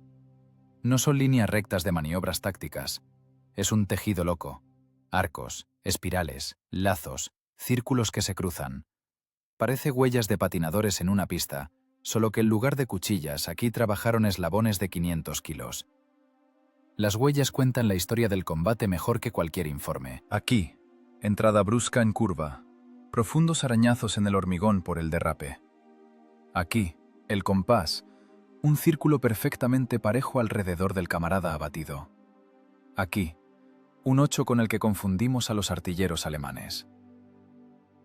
[SPEAKER 2] No son líneas rectas de maniobras tácticas. Es un tejido loco. Arcos, espirales, lazos, círculos que se cruzan. Parece huellas de patinadores en una pista, solo que en lugar de cuchillas aquí trabajaron eslabones de 500 kilos. Las huellas cuentan la historia del combate mejor que cualquier informe.
[SPEAKER 1] Aquí, entrada brusca en curva, profundos arañazos en el hormigón por el derrape. Aquí, el compás, un círculo perfectamente parejo alrededor del camarada abatido. Aquí, un 8 con el que confundimos a los artilleros alemanes.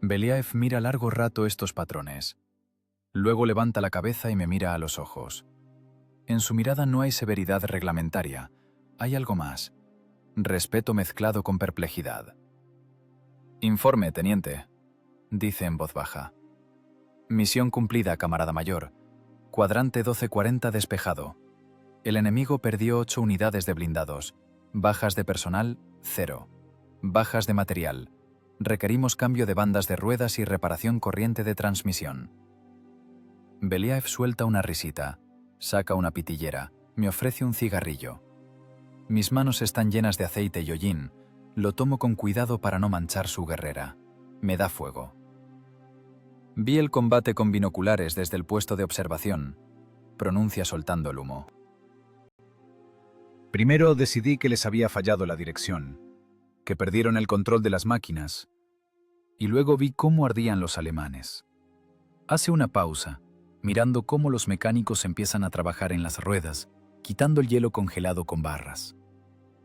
[SPEAKER 1] Belyaev mira largo rato estos patrones. Luego levanta la cabeza y me mira a los ojos. En su mirada no hay severidad reglamentaria, hay algo más. Respeto mezclado con perplejidad. «Informe, teniente», dice en voz baja. «Misión cumplida, camarada mayor. Cuadrante 1240 despejado. El enemigo perdió 8 unidades de blindados. Bajas de personal, 0. Bajas de material. Requerimos cambio de bandas de ruedas y reparación corriente de transmisión». Belyaev suelta una risita, saca una pitillera, me ofrece un cigarrillo. Mis manos están llenas de aceite y hollín. Lo tomo con cuidado para no manchar su guerrera. Me da fuego. Vi el combate con binoculares desde el puesto de observación, pronuncia soltando el humo. Primero decidí que les había fallado la dirección, que perdieron el control de las máquinas, y luego vi cómo ardían los alemanes. Hace una pausa, mirando cómo los mecánicos empiezan a trabajar en las ruedas, quitando el hielo congelado con barras.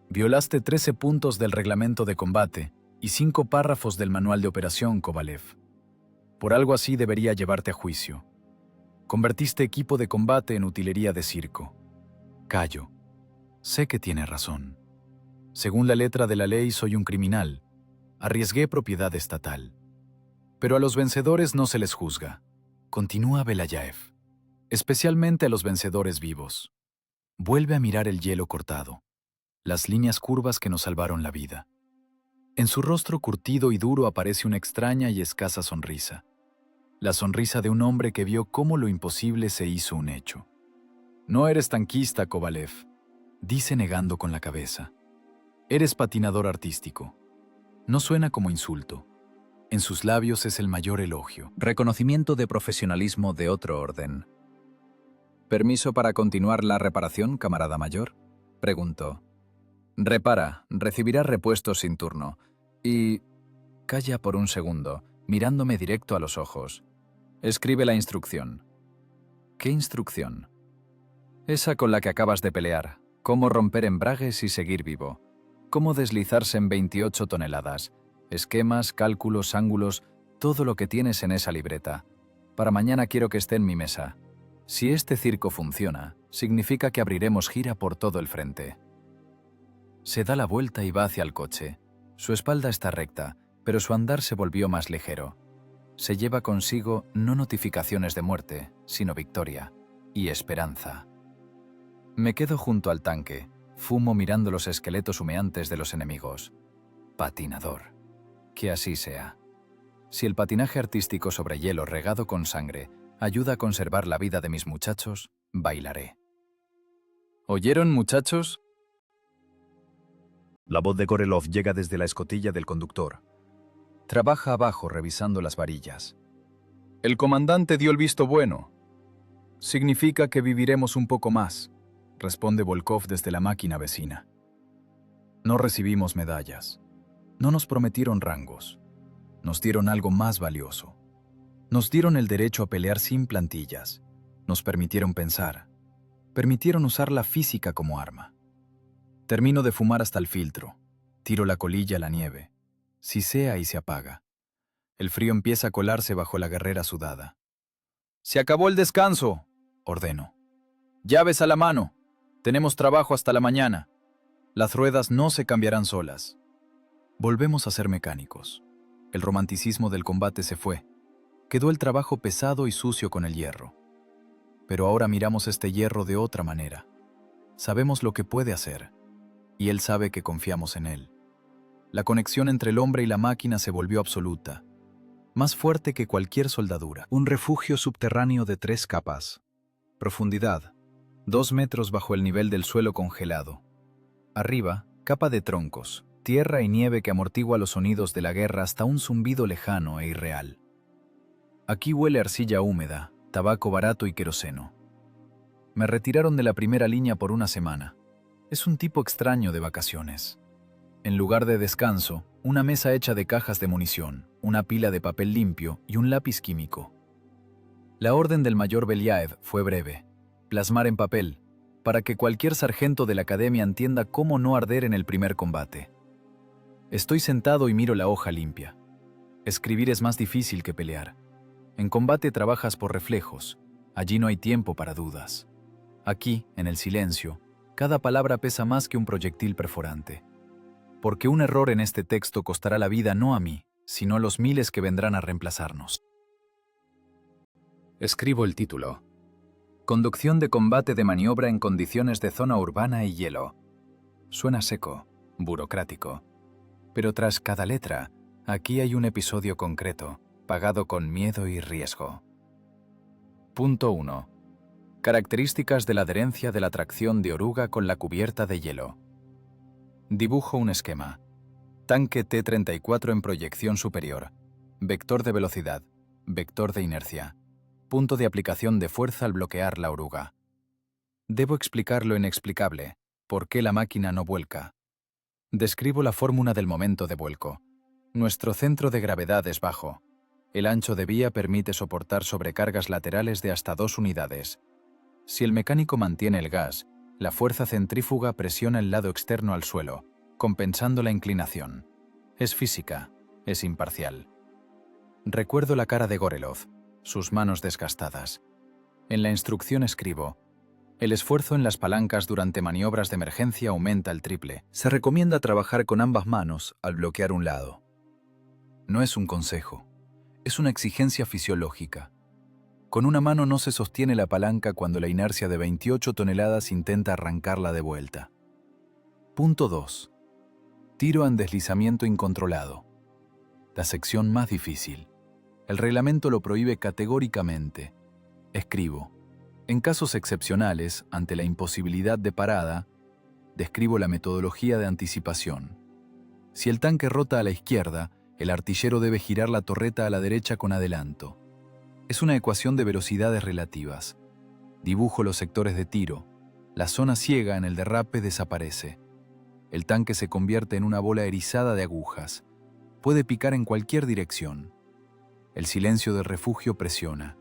[SPEAKER 1] Violaste 13 puntos del reglamento de combate y 5 párrafos del manual de operación, Kovalev. Por algo así debería llevarte a juicio. Convertiste equipo de combate en utilería de circo. Callo. Sé que tiene razón. Según la letra de la ley, soy un criminal. Arriesgué propiedad estatal. Pero a los vencedores no se les juzga. Continúa Belyaev. Especialmente a los vencedores vivos. Vuelve a mirar el hielo cortado. Las líneas curvas que nos salvaron la vida. En su rostro curtido y duro aparece una extraña y escasa sonrisa. La sonrisa de un hombre que vio cómo lo imposible se hizo un hecho. No eres tanquista, Kovalev, dice negando con la cabeza. Eres patinador artístico. No suena como insulto. En sus labios es el mayor elogio. Reconocimiento de profesionalismo de otro orden. ¿Permiso para continuar la reparación, camarada mayor?, preguntó. Repara, recibirá repuestos sin turno. Y... Calla por un segundo, mirándome directo a los ojos. Escribe la instrucción. ¿Qué instrucción? Esa con la que acabas de pelear. Cómo romper embragues y seguir vivo. Cómo deslizarse en 28 toneladas. Esquemas, cálculos, ángulos, todo lo que tienes en esa libreta. Para mañana quiero que esté en mi mesa. Si este circo funciona, significa que abriremos gira por todo el frente. Se da la vuelta y va hacia el coche. Su espalda está recta, pero su andar se volvió más ligero. Se lleva consigo no notificaciones de muerte, sino victoria y esperanza. Me quedo junto al tanque, fumo mirando los esqueletos humeantes de los enemigos. Patinador. Que así sea. Si el patinaje artístico sobre hielo regado con sangre ayuda a conservar la vida de mis muchachos, bailaré. ¿Oyeron, muchachos? La voz de Korelov llega desde la escotilla del conductor. Trabaja abajo revisando las varillas. El comandante dio el visto bueno. Significa que viviremos un poco más, responde Volkov desde la máquina vecina. No recibimos medallas. No nos prometieron rangos. Nos dieron algo más valioso. Nos dieron el derecho a pelear sin plantillas. Nos permitieron pensar. Permitieron usar la física como arma. Termino de fumar hasta el filtro. Tiro la colilla a la nieve. Sisea y se apaga. El frío empieza a colarse bajo la guerrera sudada. «Se acabó el descanso», ordeno. «Llaves a la mano.
[SPEAKER 2] Tenemos trabajo hasta la mañana. Las ruedas no se cambiarán solas. Volvemos a ser mecánicos. El romanticismo del combate se fue. Quedó el trabajo pesado y sucio con el hierro. Pero ahora miramos este hierro de otra manera. Sabemos lo que puede hacer, y él sabe que confiamos en él. La conexión entre el hombre y la máquina se volvió absoluta, más fuerte que cualquier soldadura.
[SPEAKER 1] Un refugio subterráneo de 3 capas. Profundidad, 2 metros bajo el nivel del suelo congelado. Arriba, capa de troncos, tierra y nieve que amortigua los sonidos de la guerra hasta un zumbido lejano e irreal. Aquí huele arcilla húmeda, tabaco barato y queroseno. Me retiraron de la primera línea por una semana. Es un tipo extraño de vacaciones. En lugar de descanso, una mesa hecha de cajas de munición, una pila de papel limpio y un lápiz químico. La orden del mayor Beliaev fue breve: plasmar en papel, para que cualquier sargento de la academia entienda cómo no arder en el primer combate. Estoy sentado y miro la hoja limpia. Escribir es más difícil que pelear. En combate trabajas por reflejos. Allí no hay tiempo para dudas. Aquí, en el silencio, cada palabra pesa más que un proyectil perforante. Porque un error en este texto costará la vida no a mí, sino a los miles que vendrán a reemplazarnos.
[SPEAKER 2] Escribo el título. Conducción de combate de maniobra en condiciones de zona urbana y hielo. Suena seco, burocrático. Pero tras cada letra, aquí hay un episodio concreto, pagado con miedo y riesgo. Punto 1. Características de la adherencia de la tracción de oruga con la cubierta de hielo. Dibujo un esquema. Tanque T-34 en proyección superior. Vector de velocidad. Vector de inercia. Punto de aplicación de fuerza al bloquear la oruga. Debo explicar lo inexplicable. ¿Por qué la máquina no vuelca? Describo la fórmula del momento de vuelco. Nuestro centro de gravedad es bajo. El ancho de vía permite soportar sobrecargas laterales de hasta 2 unidades. Si el mecánico mantiene el gas, la fuerza centrífuga presiona el lado externo al suelo, compensando la inclinación. Es física, es imparcial. Recuerdo la cara de Gorelov, sus manos desgastadas. En la instrucción escribo: el esfuerzo en las palancas durante maniobras de emergencia aumenta el triple. Se recomienda trabajar con ambas manos al bloquear un lado. No es un consejo, es una exigencia fisiológica. Con una mano no se sostiene la palanca cuando la inercia de 28 toneladas intenta arrancarla de vuelta. Punto 2. Tiro en deslizamiento incontrolado. La sección más difícil. El reglamento lo prohíbe categóricamente. Escribo: en casos excepcionales, ante la imposibilidad de parada, describo la metodología de anticipación. Si el tanque rota a la izquierda, el artillero debe girar la torreta a la derecha con adelanto. Es una ecuación de velocidades relativas. Dibujo los sectores de tiro. La zona ciega en el derrape desaparece. El tanque se convierte en una bola erizada de agujas. Puede picar en cualquier dirección. El silencio del refugio presiona.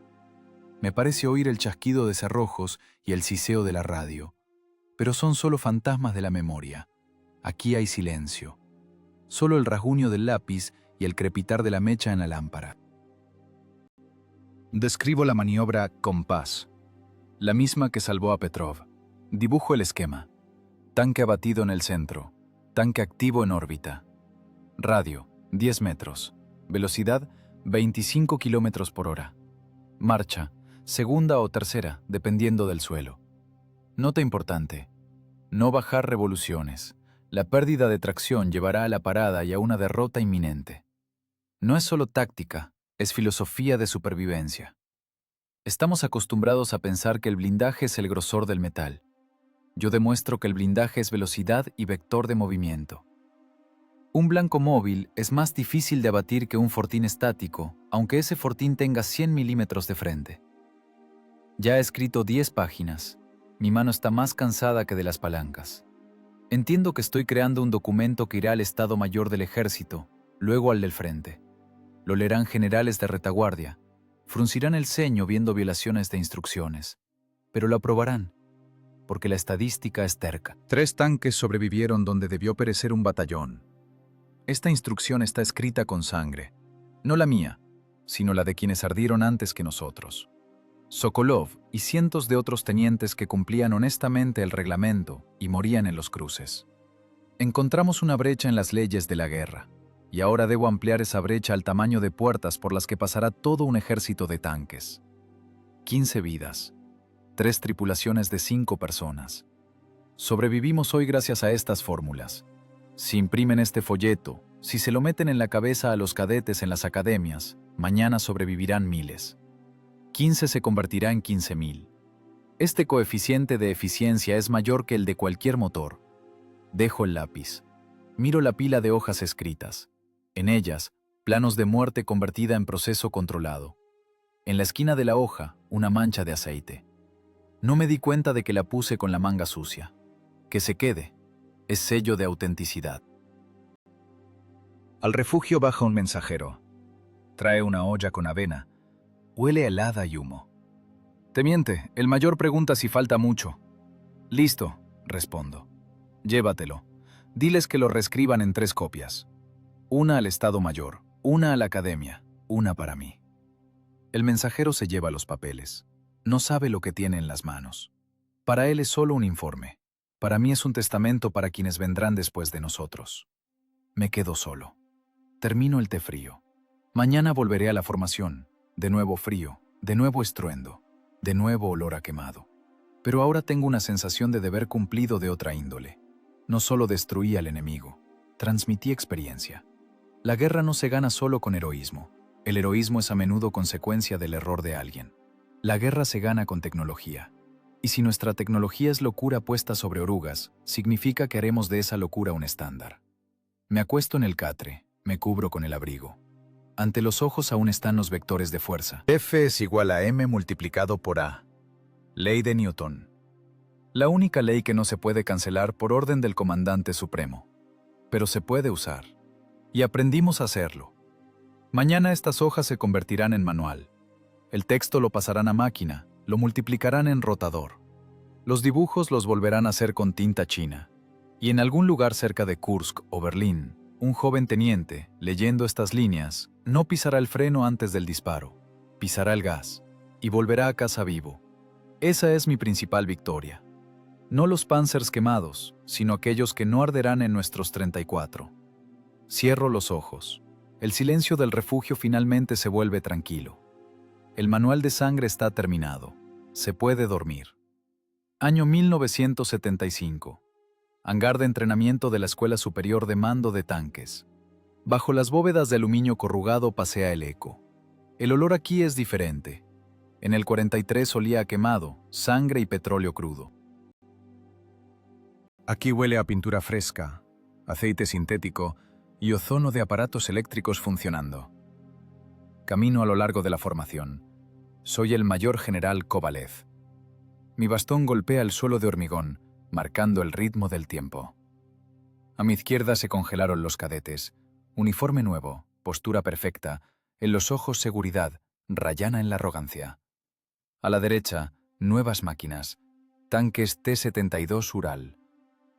[SPEAKER 2] Me parece oír el chasquido de cerrojos y el siseo de la radio. Pero son solo fantasmas de la memoria. Aquí hay silencio. Solo el rasguño del lápiz y el crepitar de la mecha en la lámpara. Describo la maniobra Compás, la misma que salvó a Petrov. Dibujo el esquema. Tanque abatido en el centro. Tanque activo en órbita. Radio, 10 metros. Velocidad, 25 kilómetros por hora. Marcha, segunda o tercera, dependiendo del suelo. Nota importante: no bajar revoluciones. La pérdida de tracción llevará a la parada y a una derrota inminente. No es solo táctica, es filosofía de supervivencia. Estamos acostumbrados a pensar que el blindaje es el grosor del metal. Yo demuestro que el blindaje es velocidad y vector de movimiento. Un blanco móvil es más difícil de abatir que un fortín estático, aunque ese fortín tenga 100 milímetros de frente. Ya he escrito 10 páginas. Mi mano está más cansada que de las palancas. Entiendo que estoy creando un documento que irá al Estado Mayor del Ejército, luego al del frente. Lo leerán generales de retaguardia. Fruncirán el ceño viendo violaciones de instrucciones. Pero lo aprobarán, porque la estadística es terca. 3 tanques sobrevivieron donde debió perecer un batallón. Esta instrucción está escrita con sangre. No la mía, sino la de quienes ardieron antes que nosotros.
[SPEAKER 1] Sokolov y cientos de otros tenientes que cumplían honestamente el reglamento y morían en los cruces. Encontramos una brecha en las leyes de la guerra, y ahora debo ampliar esa brecha al tamaño de puertas por las que pasará todo un ejército de tanques. 15 vidas, 3 tripulaciones de 5 personas. Sobrevivimos hoy gracias a estas fórmulas. Si imprimen este folleto, si se lo meten en la cabeza a los cadetes en las academias, mañana sobrevivirán miles. 15 se convertirá en 15.000. Este coeficiente de eficiencia es mayor que el de cualquier motor. Dejo el lápiz. Miro la pila de hojas escritas. En ellas, planos de muerte convertida en proceso controlado. En la esquina de la hoja, una mancha de aceite. No me di cuenta de que la puse con la manga sucia. Que se quede. Es sello de autenticidad. Al refugio baja un mensajero. Trae una olla con avena. Huele a helada y humo. Teniente, el mayor pregunta si falta mucho. Listo, respondo. Llévatelo. Diles que lo reescriban en 3 copias. Una al Estado Mayor, una a la Academia, una para mí. El mensajero se lleva los papeles. No sabe lo que tiene en las manos. Para él es solo un informe. Para mí es un testamento para quienes vendrán después de nosotros. Me quedo solo. Termino el té frío. Mañana volveré a la formación. De nuevo frío, de nuevo estruendo, de nuevo olor a quemado. Pero ahora tengo una sensación de deber cumplido de otra índole. No solo destruí al enemigo, transmití experiencia. La guerra no se gana solo con heroísmo. El heroísmo es a menudo consecuencia del error de alguien. La guerra se gana con tecnología. Y si nuestra tecnología es locura puesta sobre orugas, significa que haremos de esa locura un estándar. Me acuesto en el catre, me cubro con el abrigo. Ante los ojos aún están los vectores de fuerza. F es igual a m multiplicado por a. Ley de Newton. La única ley que no se puede cancelar por orden del comandante supremo. Pero se puede usar. Y aprendimos a hacerlo. Mañana estas hojas se convertirán en manual. El texto lo pasarán a máquina, lo multiplicarán en rotador. Los dibujos los volverán a hacer con tinta china. Y en algún lugar cerca de Kursk o Berlín, un joven teniente, leyendo estas líneas, no pisará el freno antes del disparo, pisará el gas y volverá a casa vivo. Esa es mi principal victoria. No los Panzers quemados, sino aquellos que no arderán en nuestros 34. Cierro los ojos. El silencio del refugio finalmente se vuelve tranquilo. El manual de sangre está terminado. Se puede dormir. Año 1975. Hangar de entrenamiento de la Escuela Superior de Mando de Tanques. Bajo las bóvedas de aluminio corrugado pasea el eco. El olor aquí es diferente. En el 43 olía a quemado, sangre y petróleo crudo. Aquí huele a pintura fresca, aceite sintético y ozono de aparatos eléctricos funcionando. Camino a lo largo de la formación. Soy el mayor general Kovalev. Mi bastón golpea el suelo de hormigón, marcando el ritmo del tiempo. A mi izquierda se congelaron los cadetes. Uniforme nuevo, postura perfecta, en los ojos seguridad, rayana en la arrogancia. A la derecha, nuevas máquinas, tanques T-72 Ural.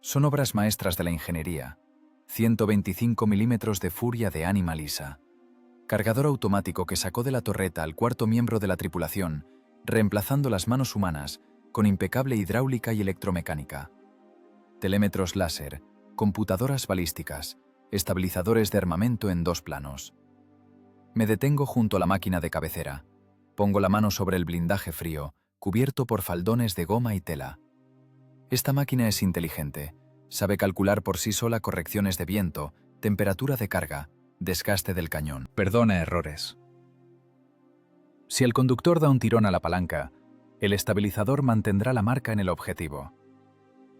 [SPEAKER 1] Son obras maestras de la ingeniería. 125 milímetros de furia de ánima lisa. Cargador automático que sacó de la torreta al cuarto miembro de la tripulación, reemplazando las manos humanas con impecable hidráulica y electromecánica. Telémetros láser, computadoras balísticas, estabilizadores de armamento en 2 planos. Me detengo junto a la máquina de cabecera. Pongo la mano sobre el blindaje frío, cubierto por faldones de goma y tela. Esta máquina es inteligente. Sabe calcular por sí sola correcciones de viento, temperatura de carga, desgaste del cañón. Perdona errores. Si el conductor da un tirón a la palanca, el estabilizador mantendrá la marca en el objetivo.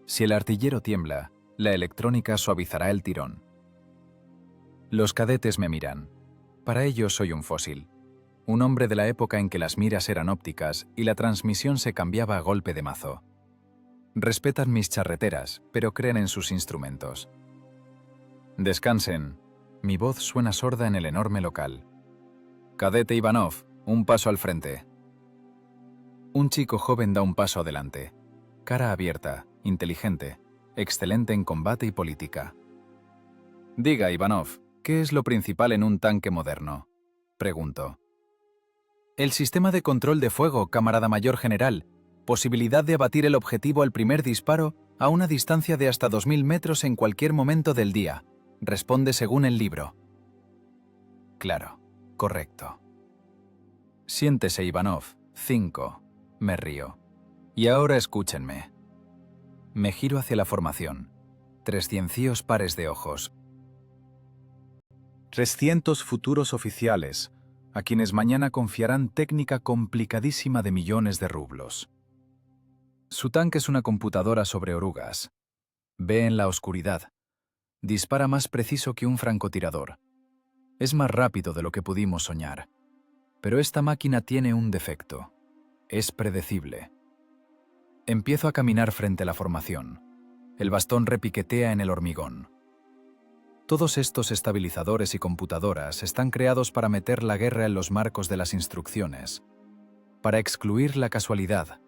[SPEAKER 1] Si el artillero tiembla, la electrónica suavizará el tirón. Los cadetes me miran. Para ellos soy un fósil. Un hombre de la época en que las miras eran ópticas y la transmisión se cambiaba a golpe de mazo. Respetan mis charreteras, pero creen en sus instrumentos. Descansen. Mi voz suena sorda en el enorme local. Cadete Ivanov, un paso al frente. Un chico joven da un paso adelante. Cara abierta, inteligente, excelente en combate y política. Diga, Ivanov, ¿qué es lo principal en un tanque moderno? Pregunto.
[SPEAKER 2] El sistema de control de fuego, camarada mayor general. Posibilidad de abatir el objetivo al primer disparo a una distancia de hasta 2000 metros en cualquier momento del día. Responde según el libro. Claro, correcto. Siéntese, Ivanov. 5. Me río. Y ahora escúchenme. Me giro hacia la formación. 300 pares de ojos.
[SPEAKER 1] 300 futuros oficiales, a quienes mañana confiarán técnica complicadísima de millones de rublos. Su tanque es una computadora sobre orugas. Ve en la oscuridad. Dispara más preciso que un francotirador. Es más rápido de lo que pudimos soñar. Pero esta máquina tiene un defecto. Es predecible. Empiezo a caminar frente a la formación. El bastón repiquetea en el hormigón. Todos estos estabilizadores y computadoras están creados para meter la guerra en los marcos de las instrucciones, para excluir la casualidad,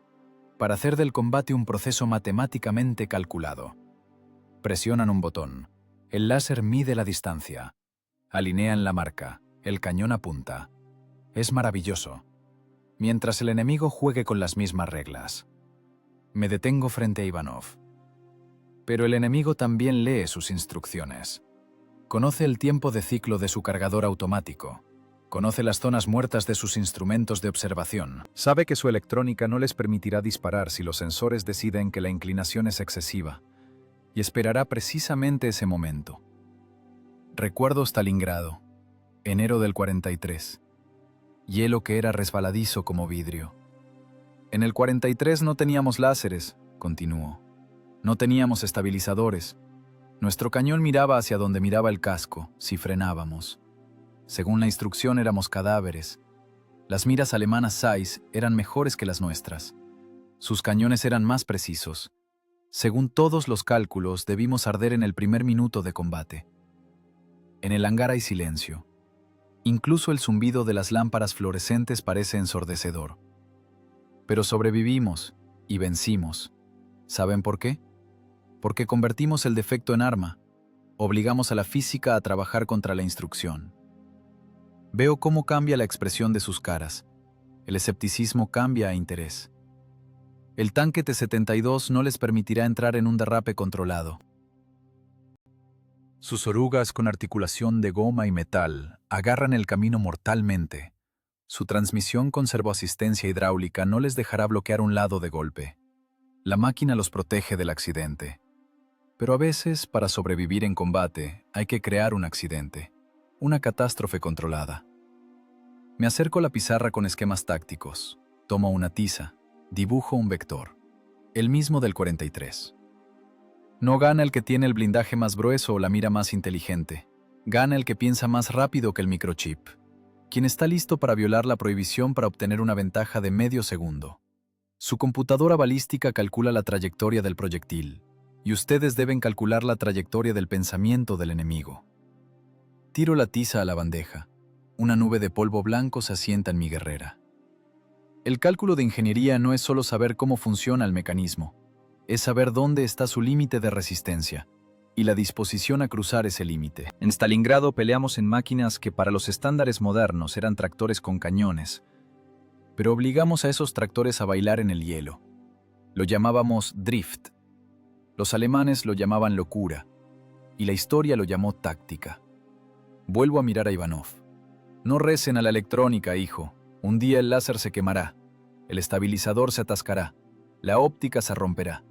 [SPEAKER 1] para hacer del combate un proceso matemáticamente calculado. Presionan un botón. El láser mide la distancia. Alinean la marca. El cañón apunta. Es maravilloso. Mientras el enemigo juegue con las mismas reglas. Me detengo frente a Ivanov. Pero el enemigo también lee sus instrucciones. Conoce el tiempo de ciclo de su cargador automático. Conoce las zonas muertas de sus instrumentos de observación. Sabe que su electrónica no les permitirá disparar si los sensores deciden que la inclinación es excesiva. Y esperará precisamente ese momento. Recuerdo Stalingrado, enero del 43. Hielo que era resbaladizo como vidrio. En el 43 no teníamos láseres, continuó. No teníamos estabilizadores. Nuestro cañón miraba hacia donde miraba el casco, si frenábamos. Según la instrucción éramos cadáveres. Las miras alemanas Zeiss eran mejores que las nuestras. Sus cañones eran más precisos. Según todos los cálculos, debimos arder en el primer minuto de combate. En el hangar hay silencio. Incluso el zumbido de las lámparas fluorescentes parece ensordecedor. Pero sobrevivimos y vencimos. ¿Saben por qué? Porque convertimos el defecto en arma. Obligamos a la física a trabajar contra la instrucción. Veo cómo cambia la expresión de sus caras. El escepticismo cambia a interés. El tanque T-72 no les permitirá entrar en un derrape controlado. Sus orugas con articulación de goma y metal agarran el camino mortalmente. Su transmisión con servoasistencia hidráulica no les dejará bloquear un lado de golpe. La máquina los protege del accidente. Pero a veces, para sobrevivir en combate, hay que crear un accidente, una catástrofe controlada. Me acerco a la pizarra con esquemas tácticos, tomo una tiza, dibujo un vector, el mismo del 43. No gana el que tiene el blindaje más grueso o la mira más inteligente. Gana el que piensa más rápido que el microchip, quien está listo para violar la prohibición para obtener una ventaja de medio segundo. Su computadora balística calcula la trayectoria del proyectil, y ustedes deben calcular la trayectoria del pensamiento del enemigo. Tiro la tiza a la bandeja. Una nube de polvo blanco se asienta en mi guerrera. El cálculo de ingeniería no es solo saber cómo funciona el mecanismo, es saber dónde está su límite de resistencia y la disposición a cruzar ese límite. En Stalingrado peleamos en máquinas que para los estándares modernos eran tractores con cañones, pero obligamos a esos tractores a bailar en el hielo. Lo llamábamos drift. Los alemanes lo llamaban locura, y la historia lo llamó táctica. Vuelvo a mirar a Ivanov. No recen a la electrónica, hijo. Un día el láser se quemará, el estabilizador se atascará, la óptica se romperá.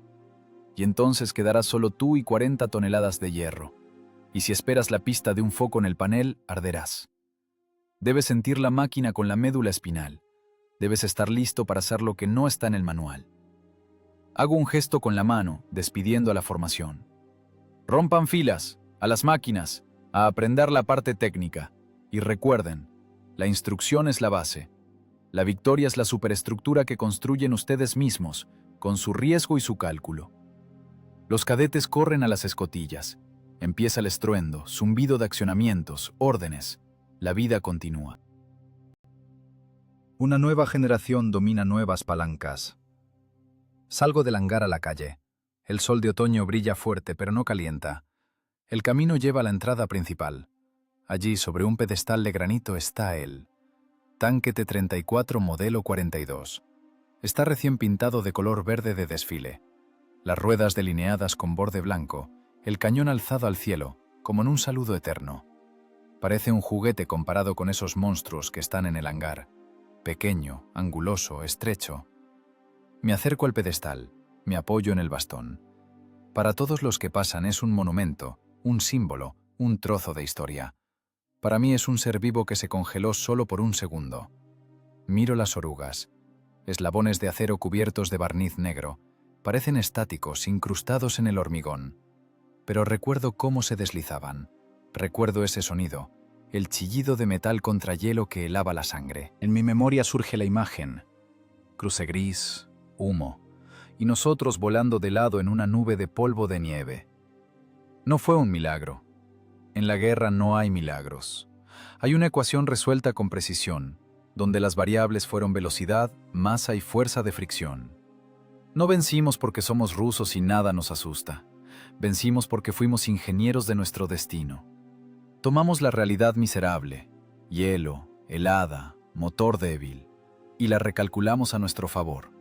[SPEAKER 1] Y entonces quedarás solo tú y 40 toneladas de hierro. Y si esperas la pista de un foco en el panel, arderás. Debes sentir la máquina con la médula espinal. Debes estar listo para hacer lo que no está en el manual. Hago un gesto con la mano, despidiendo a la formación. Rompan filas, a las máquinas, a aprender la parte técnica. Y recuerden, la instrucción es la base. La victoria es la superestructura que construyen ustedes mismos, con su riesgo y su cálculo. Los cadetes corren a las escotillas. Empieza el estruendo, zumbido de accionamientos, órdenes. La vida continúa. Una nueva generación domina nuevas palancas. Salgo del hangar a la calle. El sol de otoño brilla fuerte, pero no calienta. El camino lleva a la entrada principal. Allí, sobre un pedestal de granito, está él.
[SPEAKER 2] Tanque T-34 modelo 42. Está recién pintado de color verde de desfile. Las ruedas delineadas con borde blanco, el cañón alzado al cielo, como en un saludo eterno. Parece un juguete comparado con esos monstruos que están en el hangar. Pequeño, anguloso, estrecho. Me acerco al pedestal, me apoyo en el bastón. Para todos los que pasan es un monumento, un símbolo, un trozo de historia. Para mí es un ser vivo que se congeló solo por un segundo. Miro las orugas, eslabones de acero cubiertos de barniz negro. Parecen estáticos, incrustados en el hormigón. Pero recuerdo cómo se deslizaban. Recuerdo ese sonido, el chillido de metal contra hielo que helaba la sangre. En mi memoria surge la imagen. Cruce gris, humo, y nosotros volando de lado en una nube de polvo de nieve. No fue un milagro. En la guerra no hay milagros. Hay una ecuación resuelta con precisión, donde las variables fueron velocidad, masa y fuerza de fricción. No vencimos porque somos rusos y nada nos asusta. Vencimos porque fuimos ingenieros de nuestro destino. Tomamos la realidad miserable, hielo, helada, motor débil, y la recalculamos a nuestro favor.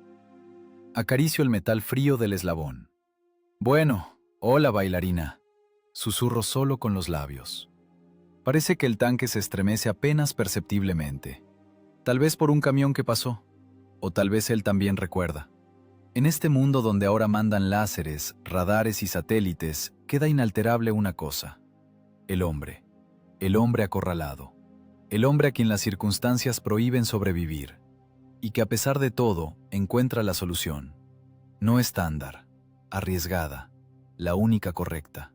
[SPEAKER 2] Acaricio el metal frío del eslabón. Bueno, hola bailarina. Susurro solo con los labios. Parece que el tanque se estremece apenas perceptiblemente. Tal vez por un camión que pasó, o tal vez él también recuerda. En este mundo donde ahora mandan láseres, radares y satélites, queda inalterable una cosa: el hombre acorralado, el hombre a quien las circunstancias prohíben sobrevivir, y que a pesar de todo encuentra la solución, no estándar, arriesgada, la única correcta.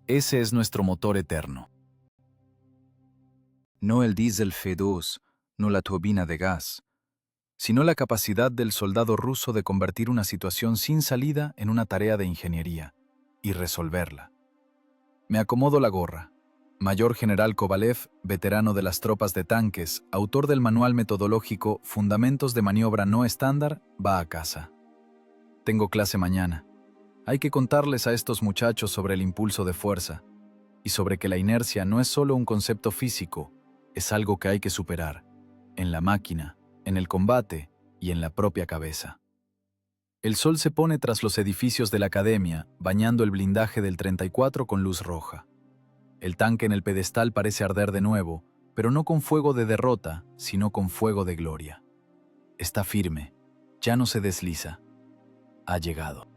[SPEAKER 2] Ese es nuestro motor eterno. No el diésel F2, no la turbina de gas, sino la capacidad del soldado ruso de convertir una situación sin salida en una tarea de ingeniería y resolverla. Me acomodo la gorra. Mayor General Kovalev, veterano de las tropas de tanques, autor del manual metodológico Fundamentos de maniobra no estándar, va a casa. Tengo clase mañana. Hay que contarles a estos muchachos sobre el impulso de fuerza y sobre que la inercia no es solo un concepto físico, es algo que hay que superar, en la máquina, en el combate y en la propia cabeza. El sol se pone tras los edificios de la academia, bañando el blindaje del 34 con luz roja. El tanque en el pedestal parece arder de nuevo, pero no con fuego de derrota, sino con fuego de gloria. Está firme, ya no se desliza. Ha llegado.